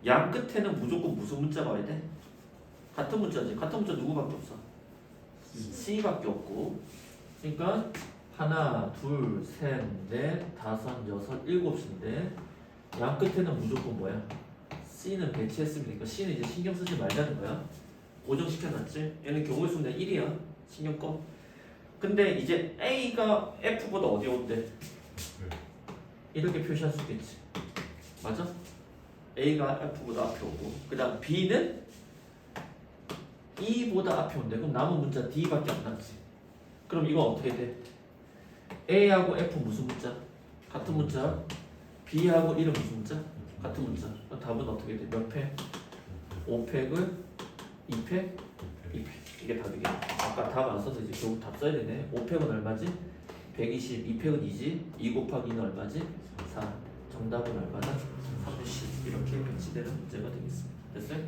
양 끝에는 무조건 무슨 문자가 와야 돼? 같은 문자지. 같은 문자 누구밖에 없어? C밖에 없고. 그러니까 하나, 둘, 셋, 넷, 다섯, 여섯, 일곱인데 양 끝에는 무조건 뭐야? C는 배치했으니까 C는 이제 신경 쓰지 말자는 거야. 고정시켜놨지? 얘는 경우의 수는 1이야. 신경 꺼. 근데 이제 A가 F보다 어디 온대? 이렇게 표시할 수 있겠지. 맞아? A가 F보다 앞에 오고 그 다음 B는 E보다 앞에 온대. 그럼 남은 문자 D밖에 안 남지. 그럼 이거 어떻게 돼? A하고 F 무슨 문자? 같은 문자. B하고 1은 무슨 문자? 같은 문자. 그럼 답은 어떻게 돼? 몇 패? 5팩을 2패? 2패. 이게 답이겠네. 아까 답 안 써서 이제 결국 답 써야 되네. 5팩은 얼마지? 120. 2팩은 2지. 2 곱하기 2는 얼마지? 4. 정답은 얼마다? 30. 이렇게 배치되는 문제가 되겠습니다. 됐어요?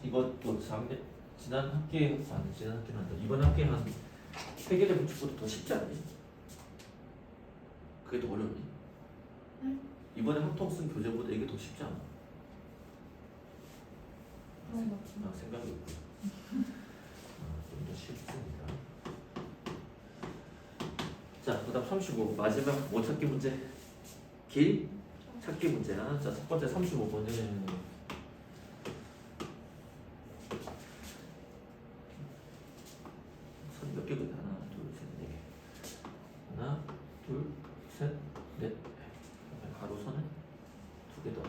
이것도 지난 학기에 아니 지난 학기는 한다. 이번 학기에 한 세계대 부축보다 더 쉽지 않니? 그게 더 어렵니? 네? 이번에 합통 쓴 교재보다 이게 더 쉽지 않아? 그런 것 같아요. 생각이 있고 좀 더 쉽습니다. 자, 그 다음 35 마지막 뭐 찾기 문제? 길 찾기 문제야. 자, 첫 번째 35번은 몇 개거든? 하나, 둘, 셋, 네 개. 하나, 둘, 셋, 넷. 가로선은 2개 더.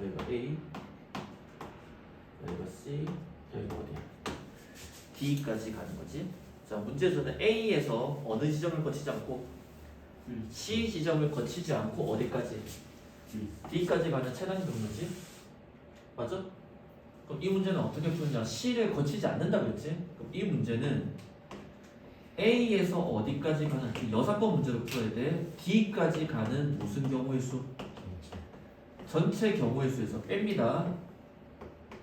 여기가 A, 여기가 C, 여기가 어디야? D까지 가는 거지. 자, 문제에서는 A에서 어느 지점을 거치지 않고 C 지점을 거치지 않고 어디까지? D까지 가는 최단 경로지. 맞아? 그럼 이 문제는 어떻게 푸느냐? C를 거치지 않는다고 했지? 그럼 이 문제는 A에서 어디까지 가는 6번 문제를 풀어야 돼. D까지 가는 무슨 경우의 수? 전체 경우의 수에서 뺍니다.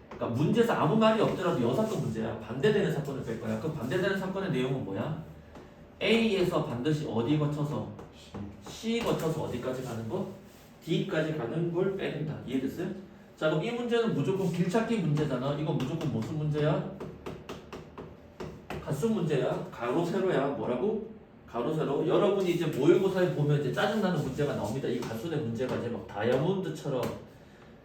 그러니까 문제에서 아무 말이 없더라도 6건 문제야. 반대되는 사건을 뺄 거야. 그 반대되는 사건의 내용은 뭐야? A에서 반드시 어디 거쳐서? C 거쳐서 어디까지 가는 거? D까지 가는 걸 빼낸다. 이해됐어요? 자, 그럼 이 문제는 무조건 길찾기 문제잖아. 이건 무조건 무슨 문제야? 갓수 문제야. 가로 세로야. 뭐라고? 가로 세로. 여러분이 이제 모의고사에 보면 이제 짜증나는 문제가 나옵니다. 이 갓수의 문제가 이제 막 다이아몬드처럼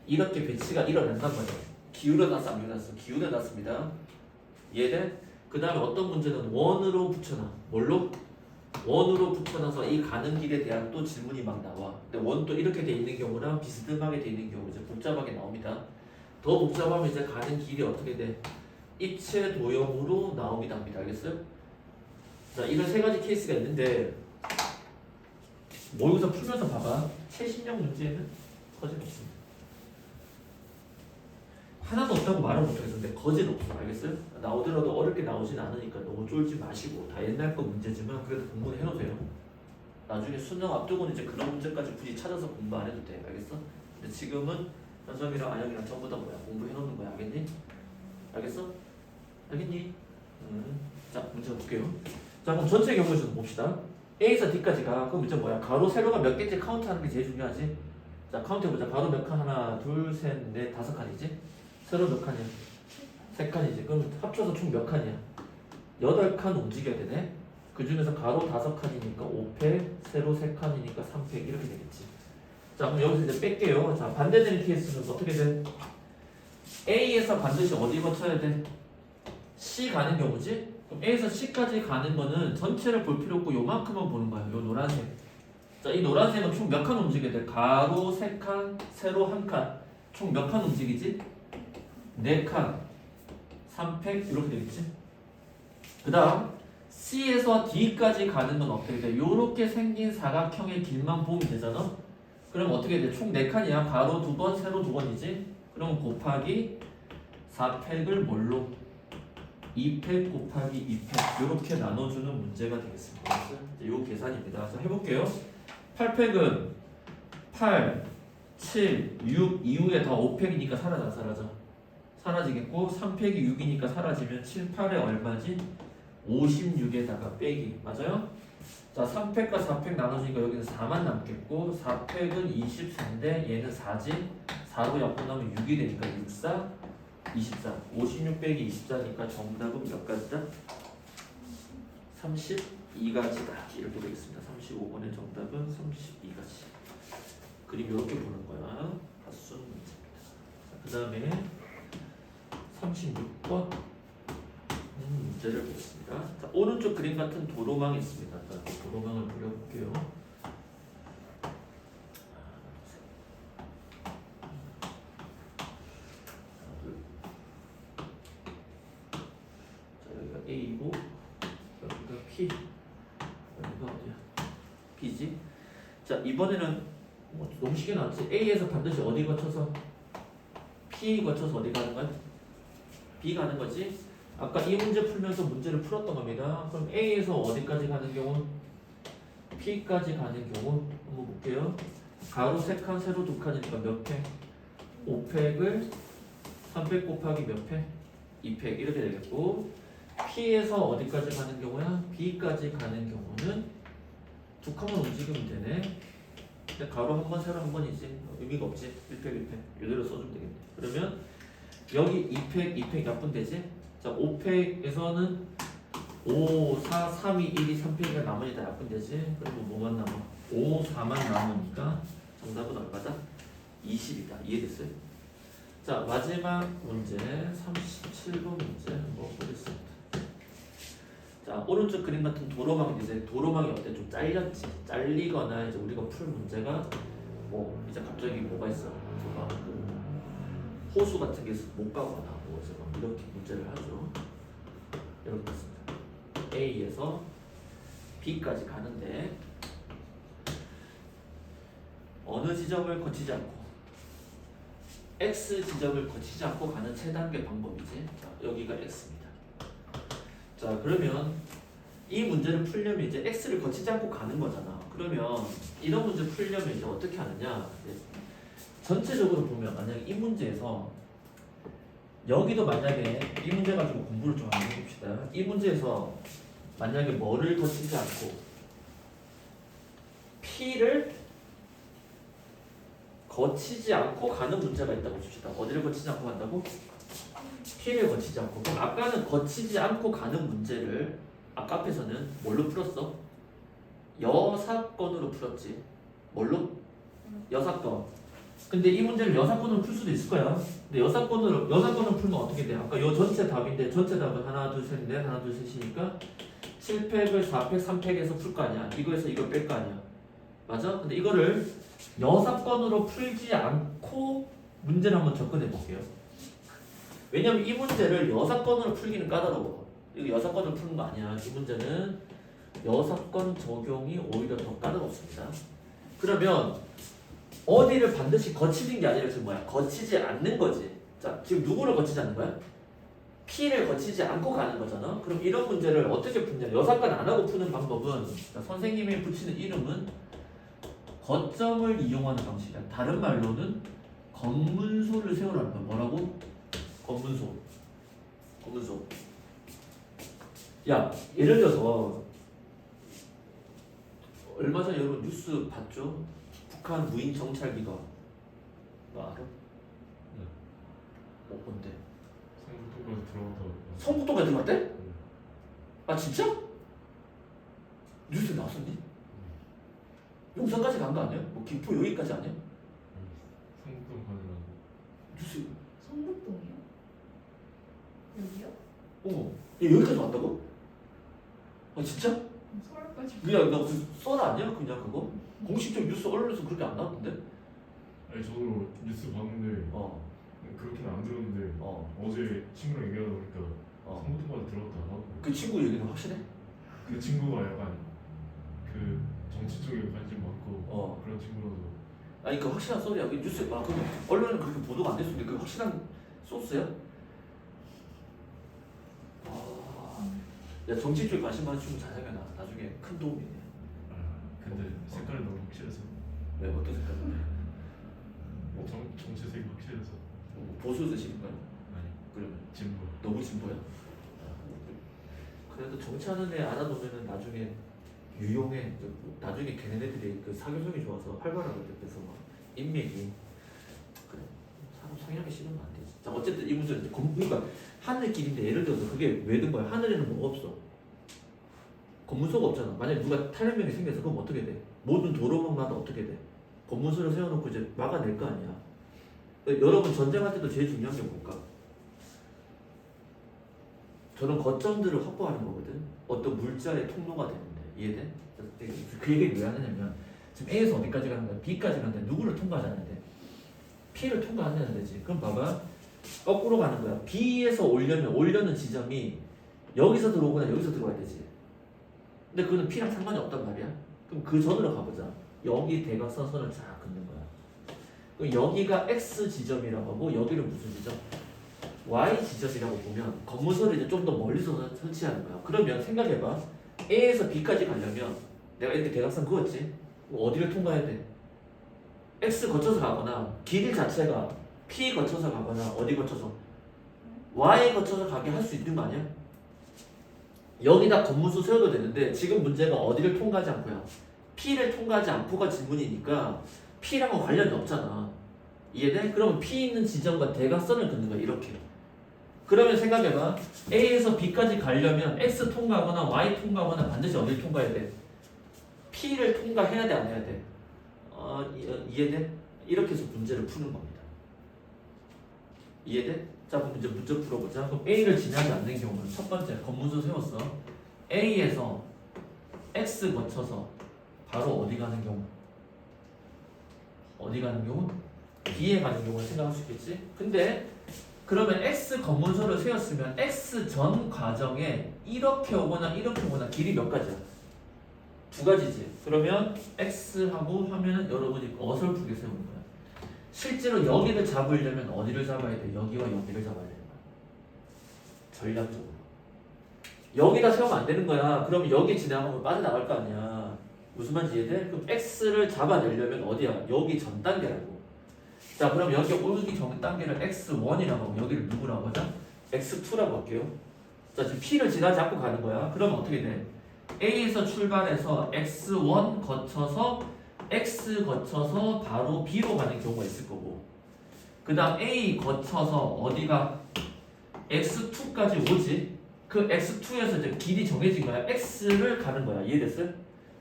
이렇게 배치가 일어난단 말이야. 기울여놨어, 안 기울여놨어? 기울여놨습니다. 이해돼? 그 다음에 어떤 문제는 원으로 붙여놔. 뭘로? 원으로 붙여놔서 이 가는 길에 대한 또 질문이 막 나와. 근데 원도 이렇게 돼 있는 경우랑 비스듬하게 돼 있는 경우 이제 복잡하게 나옵니다. 더 복잡하면 이제 가는 길이 어떻게 돼? 입체 도형으로 나옵니다. 알겠어요? 자, 이런 세 가지 케이스가 있는데 모의고사 풀면서 봐봐. 최신형 문제에는 거진 없습니다. 하나도 없다고 말은 못하겠는데 거진 없어. 알겠어요? 나오더라도 어렵게 나오진 않으니까 너무 쫄지 마시고 다 옛날 거 문제지만 그래도 공부는 해놓으세요. 나중에 수능 앞두고는 이제 그런 문제까지 굳이 찾아서 공부 안 해도 돼. 알겠어? 근데 지금은 현성이랑 아영이랑 전부 다 뭐야? 공부해놓는 거야. 알겠니? 알겠어? 알겠니? 자, 문제 볼게요. 자, 그럼 전체 경우의 수는 봅시다. A에서 D까지 가. 그럼 문제 뭐야? 가로, 세로가 몇 개인지 카운트하는 게 제일 중요하지? 자, 카운트해보자. 가로 몇 칸? 하나, 둘, 셋, 넷, 5칸이지? 세로 몇 칸이야? 3칸이지. 그럼 합쳐서 총 몇 칸이야? 8칸 움직여야 되네? 그 중에서 가로 5칸이니까 5팩, 세로 3칸이니까 3팩 이렇게 되겠지. 자, 그럼 여기서 이제 뺄게요. 자, 반대되는 케이스는 어떻게 돼? A에서 반드시 어디 거쳐야 돼? C 가는 경우지? 그럼 A에서 C까지 가는 거는 전체를 볼 필요 없고 요만큼만 보는 거야. 요 노란색. 자, 이 노란색은 총 몇 칸 움직여야 돼? 가로 3칸, 세로 1칸. 총 몇 칸 움직이지? 4칸. 3팩 이렇게 되겠지? 그 다음 C에서 D까지 가는 건 어떻게 돼? 요렇게 생긴 사각형의 길만 보면 되잖아. 그럼 어떻게 돼? 총 4칸이야. 가로 2번, 세로 2번이지. 그럼 곱하기 4팩을 뭘로? 2팩 곱하기 2팩 요렇게 나눠주는 문제가 되겠습니다. 그래서 요 계산입니다. 그래서 해볼게요. 8팩은 8, 7, 6 이후에 다 5팩이니까 사라져 안 사라져? 사라지겠고 3팩이 6이니까 사라지면 7, 8에 얼마지? 56에다가 빼기 맞아요? 자 3팩과 4팩 나눠주니까 여기는 4만 남겠고 4팩은 24인데 얘는 4지 4로 약분하면 6이 되니까 6, 4, 24 56 빼기 24니까 정답은 몇 가지다? 32가지다 이렇게 되겠습니다. 35번의 정답은 32가지. 그림 이렇게 보는 거야. 가수 문제입니다. 그 다음에 36번 문제를 보겠습니다. 자, 오른쪽 그림 같은 도로망이 있습니다. 자, 도로망을 그려볼게요. 자, 여기가 A고 여기가 P 여기가 어디야? B지? 자, 이번에는 뭐 너무 쉽게 나왔지? A에서 반드시 어디 거쳐서? P 거쳐서 어디 가는 거야? B 가는 거지? 아까 이 문제 풀면서 문제를 풀었던 겁니다. 그럼 A에서 어디까지 가는 경우? P까지 가는 경우 한번 볼게요. 가로 3칸, 세로 2칸이니까 몇 팩? 5팩을 3팩 곱하기 몇 팩? 2팩 이렇게 되겠고 P에서 어디까지 가는 경우야? B까지 가는 경우는 2칸만 움직이면 되네. 근데 가로 한 번, 세로 한 번이지 의미가 없지. 1팩, 1팩 이대로 써주면 되겠네. 그러면 여기 2팩, 2팩 약분되지? 자, 5팩에서는 5, 4, 3, 2, 1, 2, 3팩이가 나머지 다 약분되지? 그리고 뭐만 남아? 5, 4만 남으니까 정답은 얼마다? 20이다. 이해됐어요? 자, 마지막 문제 37번 문제 한번 보겠습니다. 자, 오른쪽 그림 같은 도로망인데 도로망이 어때? 좀 잘렸지? 잘리거나 이제 우리가 풀 문제가 뭐 이제 갑자기 뭐가 있어? 뭐가 그 호수 같은 게 못 가거나 뭐 이렇게 문제를 하죠. 이렇게 있습니다. A에서 B까지 가는데 어느 지점을 거치지 않고 X 지점을 거치지 않고 가는 최단계 방법이지. 자, 여기가 X입니다. 자, 그러면 이 문제를 풀려면 이제 X를 거치지 않고 가는 거잖아. 그러면 이런 문제 풀려면 이제 어떻게 하느냐? 이제 전체적으로 보면 만약에 이 문제에서 여기도 만약에 이 문제 가지고 공부를 좀 한번 해봅시다. 이 문제에서 만약에 뭐를 거치지 않고 P를 거치지 않고 가는 문제가 있다고 봅시다. 어디를 거치지 않고 간다고? P를 거치지 않고. 그럼 아까는 거치지 않고 가는 문제를 아까 앞에서는 뭘로 풀었어? 여사건으로 풀었지. 뭘로? 여사건. 근데 이 문제를 여사건으로 풀 수도 있을 거야. 근데 여사건으로 풀면 어떻게 돼? 아까 요 전체 답인데 전체 답은 하나, 둘, 셋, 넷, 하나, 둘, 셋이니까 7팩을 4팩, 3팩에서 풀 거 아니야. 이거에서 이걸 뺄 거 아니야. 맞아? 근데 이거를 여사건으로 풀지 않고 문제를 한번 접근해 볼게요. 왜냐면 이 문제를 여사건으로 풀기는 까다로워. 이거 여사건으로 푸는 거 아니야. 이 문제는 여사건 적용이 오히려 더 까다롭습니다. 그러면 어디를 반드시 거치는 게 아니라 지금 뭐야? 거치지 않는 거지. 자, 지금 누구를 거치지 않는 거야? P를 거치지 않고 가는 거잖아. 그럼 이런 문제를 어떻게 푸냐? 여사건 안 하고 푸는 방법은 자, 선생님이 붙이는 이름은 거점을 이용하는 방식이야. 다른 말로는 검문소를 세우라는 거야. 뭐라고? 검문소. 검문소. 야, 예를 들어서 얼마 전에 여러분 뉴스 봤죠? 북한 무인 정찰기가 너 알아? 네. 뭔데? 성북도까지 들어갔다고. 성북도까지 들어갔대? 네. 아 진짜? 뉴스에 나왔었니? 용산까지 간 거 아니야? 뭐 김포 여기까지 아니야? 성북도까지라고. 뉴스 성북동이요? 여기요? 얘 여기까지 왔다고? 아 진짜? 서울까지. 그냥 나 무슨 썰 아니야? 그냥 그거? 공식적 뉴스 언론에서 그렇게 안 나왔던데? 아니 저도 뉴스 봤는데 어. 그렇게는 안 들었는데 어. 어제 친구랑 얘기하다 보니까 어. 성북도까지 들어갔다 하고. 그 친구 얘기는 확실해? 그 친구가 약간 그 정치 쪽에 관심 많고 그런 친구라서 아니 그 확실한 소리야. 그 뉴스 그 언론에 그렇게 보도가 안 됐는데 그 확실한 소스야? 야 정치 쪽에 관심 많은 친구 자세가 나중에 큰 도움이네. 근데 색깔이 너무 확실해서 왜 어떤 색깔인데? 정치색이 확실해서 보수 쓰시는 거야? 아니 그러면 진보 너무 진보야? 그래도 정치하는 애 알아놓으면 나중에 유용해. 나중에 걔네들이 그 사교성이 좋아서 활발하거든. 그래서 막 인맥이 그래. 사람 상향하기 싫으면 안 되지. 자 어쨌든 이 문제는 이제 그러니까 하늘길인데 예를 들어서 그게 왜 든 거야? 하늘에는 뭐가 없어? 검문소가 없잖아. 만약에 누가 탈핵명이 생겨서 그럼 어떻게 돼? 모든 도로망마다 어떻게 돼? 검문소를 세워놓고 이제 막아낼 거 아니야. 여러분 전쟁할 때도 제일 중요한 게 뭘까? 저런 거점들을 확보하는 거거든. 어떤 물자의 통로가 되는데 이해돼? 그 얘기를 왜 하느냐면 지금 A에서 어디까지 가는 거야? B까지 가는데 누구를 통과하자는데? P를 통과하자는 데지. 그럼 봐봐. 거꾸로 가는 거야. B에서 올려는 지점이 여기서 들어오거나 여기서 들어와야 되지. 근데 그거는 P랑 상관이 없단 말이야. 그럼 그 전으로 가보자. 여기 대각선선을 쫙 긋는 거야. 그럼 여기가 X 지점이라고 하고 여기는 무슨 지점? Y 지점이라고 보면 검문소를 이제 좀 더 멀리서 설치하는 거야. 그러면 생각해봐. A에서 B까지 가려면 내가 이렇게 대각선 그었지? 어디를 통과해야 돼? X 거쳐서 가거나 길 자체가 P 거쳐서 가거나 어디 거쳐서 Y 거쳐서 가게 할 수 있는 거 아니야? 여기다 검문소 세워도 되는데 지금 문제가 어디를 통과하지 않고요. P를 통과하지 않고가 질문이니까 P랑은 관련이 없잖아. 이해돼? 그러면 P 있는 지점과 대각선을 긋는 거야. 이렇게. 그러면 생각해봐. A에서 B까지 가려면 X 통과하거나 Y 통과하거나 반드시 어디를 통과해야 돼? P를 통과해야 돼? 안 해야 돼? 이해돼? 이렇게 해서 문제를 푸는 겁니다. 이해돼? 자 그럼 이제 문제 풀어보자. 그럼 A를 지나지 않는 경우는 첫 번째 검문소 세웠어. A에서 X 거쳐서 바로 어디 가는 경우? 어디 가는 경우? B에 가는 경우를 생각할 수 있겠지? 근데 그러면 X 검문소를 세웠으면 X 전 과정에 이렇게 오거나 길이 몇 가지야? 두 가지지. 그러면 X하고 하면은 여러분이 어설프게 세우는 거야. 실제로 여기를 잡으려면 어디를 잡아야 돼? 여기와 여기를 잡아야 되는 거야. 전략적으로. 여기다 세우면 안 되는 거야. 그러면 여기 지나가면 빠져나갈 거 아니야. 무슨 말인지 이해돼? 그럼 X를 잡아내려면 어디야? 여기 전 단계라고. 자 그럼 여기 오르기 전 단계를 X1이라고 하고 여기를 누구라고 하자? X2라고 할게요. 자 지금 P를 지나지 않고 가는 거야. 그러면 어떻게 돼? A에서 출발해서 X1 거쳐서 X 거쳐서 바로 B로 가는 경우가 있을 거고 그 다음 A 거쳐서 어디가 X2까지 오지? 그 X2에서 이제 길이 정해진 거야. X를 가는 거야. 이해됐어요?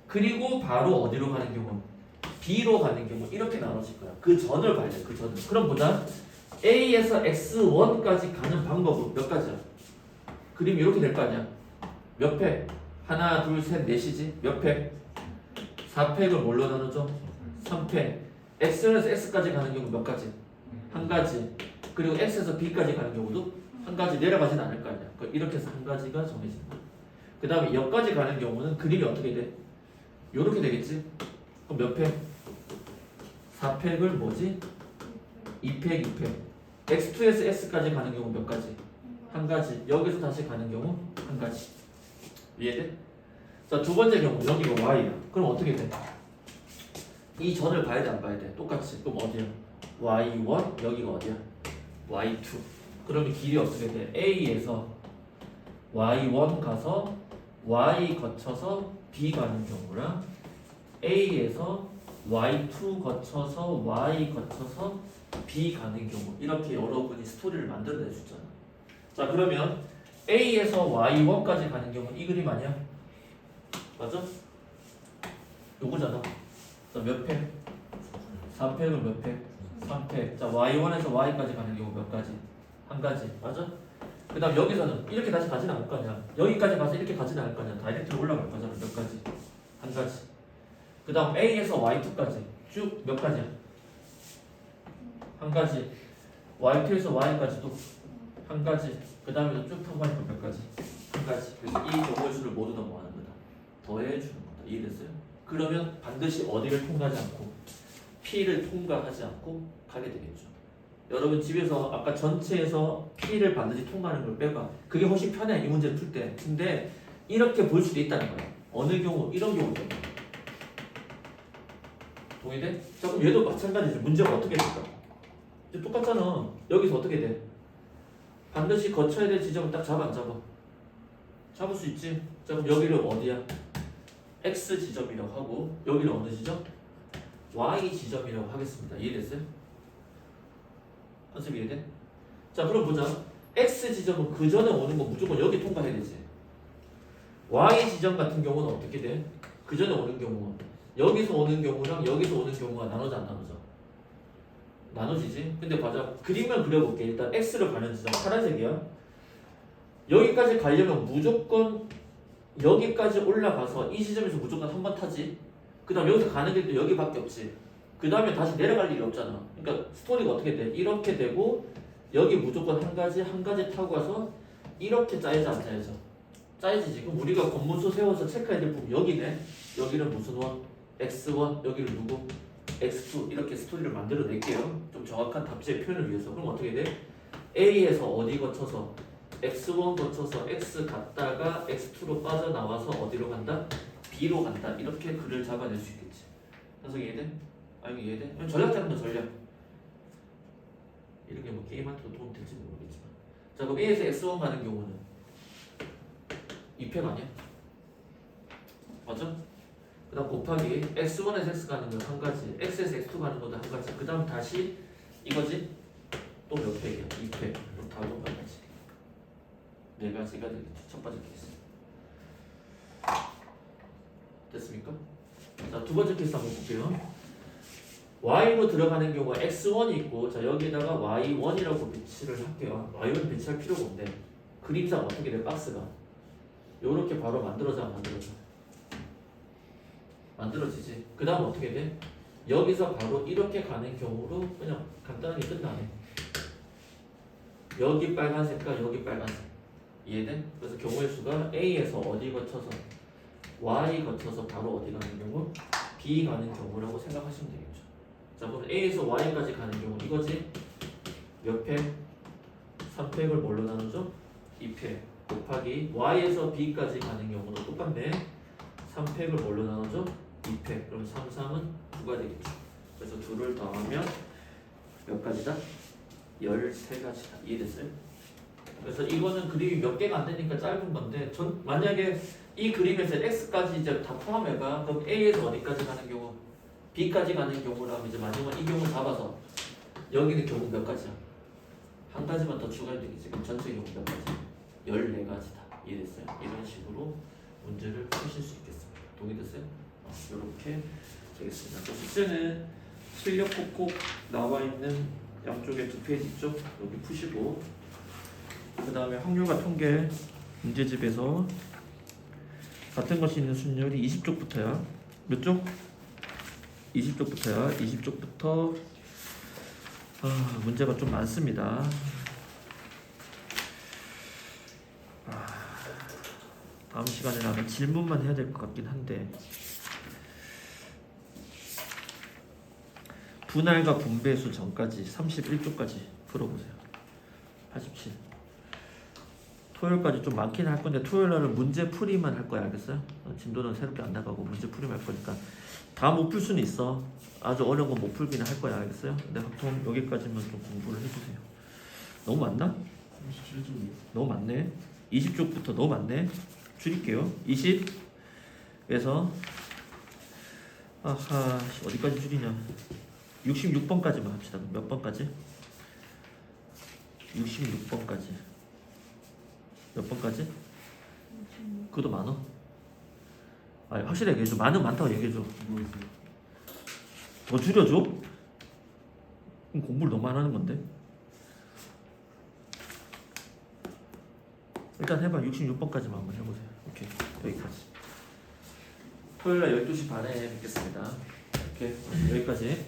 그리고 바로 어디로 가는 경우? B로 가는 경우 이렇게 나눠질 거야. 그 전을 봐야 돼. 그 전을. 그럼 보자. A에서 X1까지 가는 방법은 몇 가지야? 그림이 이렇게 될 거 아니야? 몇 팩? 하나, 둘, 셋, 넷이지? 몇 팩? 4팩을 뭘로 나누죠? 3팩. X에서 X까지 가는 경우 몇 가지? 한 가지. 그리고 X에서 B까지 가는 경우도 한 가지. 내려가진 않을 거 아니야. 이렇게 해서 한 가지가 정해진다. 그 다음에 여기까지 가는 경우는 그림이 어떻게 돼? 요렇게 되겠지? 그럼 몇 팩? 4팩을 뭐지? 2팩, 2팩. X2에서 S까지 가는 경우 몇 가지? 한 가지. 여기서 다시 가는 경우 한 가지. 이해돼? 자, 두 번째 경우 여기가 Y야. 그럼 어떻게 돼? 이 전을 봐야 돼, 안 봐야 돼? 똑같이. 그럼 어디야? Y1, 여기가 어디야? Y2. 그러면 길이 어떻게 돼? A에서 Y1 가서 Y 거쳐서 B 가는 경우랑 A에서 Y2 거쳐서 Y 거쳐서 B 가는 경우 이렇게 여러분이 스토리를 만들어낼 수 있잖아. 자 그러면 A에서 Y1까지 가는 경우 이 그림 아니야? 맞아? 요거잖아. 자 몇 팩? 4팩은 몇 팩? 3팩. 자 Y1에서 Y까지 가는 경우 몇 가지? 한 가지. 맞아? 그 다음 여기서는 이렇게 다시 가지는 않을 거 아니야. 여기까지 가서 이렇게 가지는 않을 거 아니야. 다이렉트로 올라갈 거잖아. 몇 가지? 한 가지. 그 다음 A에서 Y2까지 쭉 몇 가지야? 한 가지. Y2에서 Y까지도 한 가지. 그 다음에 쭉 통과하니까 몇 가지? 한 가지. 그래서 이 경우의 수를 모두 다 모아는 거다. 더해주는 거다. 이해됐어요? 그러면 반드시 어디를 통과하지 않고 P를 통과하지 않고 가게 되겠죠. 여러분 집에서 아까 전체에서 P를 반드시 통과하는 걸 빼봐. 그게 훨씬 편해 이 문제를 풀 때. 근데 이렇게 볼 수도 있다는 거야. 어느 경우? 이런 경우죠. 동의돼? 자 그럼 얘도 마찬가지죠. 문제가 어떻게 될까? 이제 똑같잖아. 여기서 어떻게 돼? 반드시 거쳐야 될 지점을 딱 잡아 안 잡아? 잡을 수 있지. 자 그럼 여기를 어디야? X 지점이라고 하고 여기를 어느 지점? Y 지점이라고 하겠습니다. 이해됐어요? 컨셉 이해돼? 자 그럼 보자. X 지점은 그 전에 오는 건 무조건 여기 통과해야 되지. Y 지점 같은 경우는 어떻게 돼? 그 전에 오는 경우는 여기서 오는 경우랑 여기서 오는 경우가 나눠져 안 나눠져? 나눠지지? 근데 봐자. 그림만 그려볼게. 일단 X를 가는 지점 파란색이야. 여기까지 가려면 무조건 여기까지 올라가서 이 지점에서 무조건 한 번 타지. 그 다음 여기서 가는 길도 여기밖에 없지. 그 다음에 다시 내려갈 일이 없잖아. 그러니까 스토리가 어떻게 돼? 이렇게 되고 여기 무조건 한 가지 타고 가서 이렇게 짜야지 안 짜야죠? 짜야지. 그럼 우리가 검문소 세워서 체크해야 될 부분 여기네. 여기는 무슨 원? X1. 여기를 누구? X2. 이렇게 스토리를 만들어 낼게요. 좀 정확한 답지의 표현을 위해서. 그럼 어떻게 돼? A에서 어디 거쳐서? X1 거쳐서 X 갔다가 X2로 빠져나와서 어디로 간다? B로 간다. 이렇게 글을 잡아낼 수 있겠지. 그래서 이해돼? 아니 이해돼? 전략 잡는 전략. 이렇게 뭐 게임한테도 도움 될지 모르겠지만. 자 그럼 A에서 X1 가는 경우는 2팩 아니야? 맞아? 그 다음 곱하기 X1에서 X 가는 건 한 가지, X에서 X2 가는 것도 한 가지. 그 다음 다시 이거지? 또 몇 팩이야? 2팩. 그럼 답은 몇 가지? 네 가지가 되겠죠. 첫 번째 케이스. 됐습니까? 자, 두 번째 케이스 한번 볼게요. Y로 들어가는 경우가 X1이 있고, 자, 여기다가 Y1이라고 배치를 할게요. Y1 배치할 필요가 없네. 그림상 어떻게 돼? 박스가. 요렇게 바로 만들어져, 안 만들어져? 만들어지지. 그 다음 어떻게 돼? 여기서 바로 이렇게 가는 경우로 그냥 간단하게 끝나네. 여기 빨간색과 여기 빨간색. 이해돼? 그래서 경우의 수가 A에서 어디 거쳐서 Y 거쳐서 바로 어디 가는 경우? B 가는 경우라고 생각하시면 되겠죠. 자 그럼 A에서 Y까지 가는 경우 이거지? 몇 팩? 3팩을 뭘로 나누죠? 2팩 곱하기 Y에서 B까지 가는 경우도 똑같네. 3팩을 뭘로 나누죠? 2팩. 그럼 3, 3은 9가 되겠죠. 그래서 2를 더하면 몇 가지다? 13가지다. 이해됐어요? 그래서 이거는 그림이 몇 개가 안 되니까 짧은 건데 만약에 이 그림에서 X까지 이제 다 포함해봐. 그럼 A에서 어디까지 가는 경우? B까지 가는 경우라면 이제 마지막 이 경우 잡아서 여기는 경우 몇 가지야? 한 가지만 더 추가해야 되겠지. 그럼 전체 경우 몇 가지? 14가지다. 이해됐어요? 이런 식으로 문제를 푸실 수 있겠습니다. 동의됐어요? 이렇게 되겠습니다. 또 숙제는 실력 콕콕 나와 있는 양쪽에 2페이지 있죠? 여기 푸시고 그 다음에 확률과 통계 문제집에서 같은 것이 있는 순열이 20쪽부터야. 몇 쪽? 20쪽부터야. 20쪽부터 문제가 좀 많습니다. 다음 시간에 나는 질문만 해야 될 것 같긴 한데 분할과 분배수 전까지 31쪽까지 풀어보세요. 87. 토요일까지 좀 많긴 할 건데 토요일 날은 문제 풀이만 할 거야. 알겠어요? 진도는 새롭게 안 나가고 문제 풀이만 할 거니까 다 못 풀 수는 있어. 아주 어려운 건 못 풀기는 할 거야. 알겠어요? 근데 보통 여기까지만 좀 공부를 해주세요. 너무 많나? 37쪽이요. 너무 많네. 20쪽부터 너무 많네. 줄일게요. 20에서 아하 어디까지 줄이냐? 66번까지만 합시다. 몇 번까지? 66번까지. 몇 번까지? 그것도 많어? 아니 확실히 얘기해줘. 많으면 많다고 얘기해줘. 뭐 있어요? 더 줄여줘? 그럼 공부를 너무 안 하는 건데. 일단 해봐. 66번까지만 한번 해보세요. 오케이. 여기까지. 토요일날 12시 반에 뵙겠습니다. 오케이. 여기까지.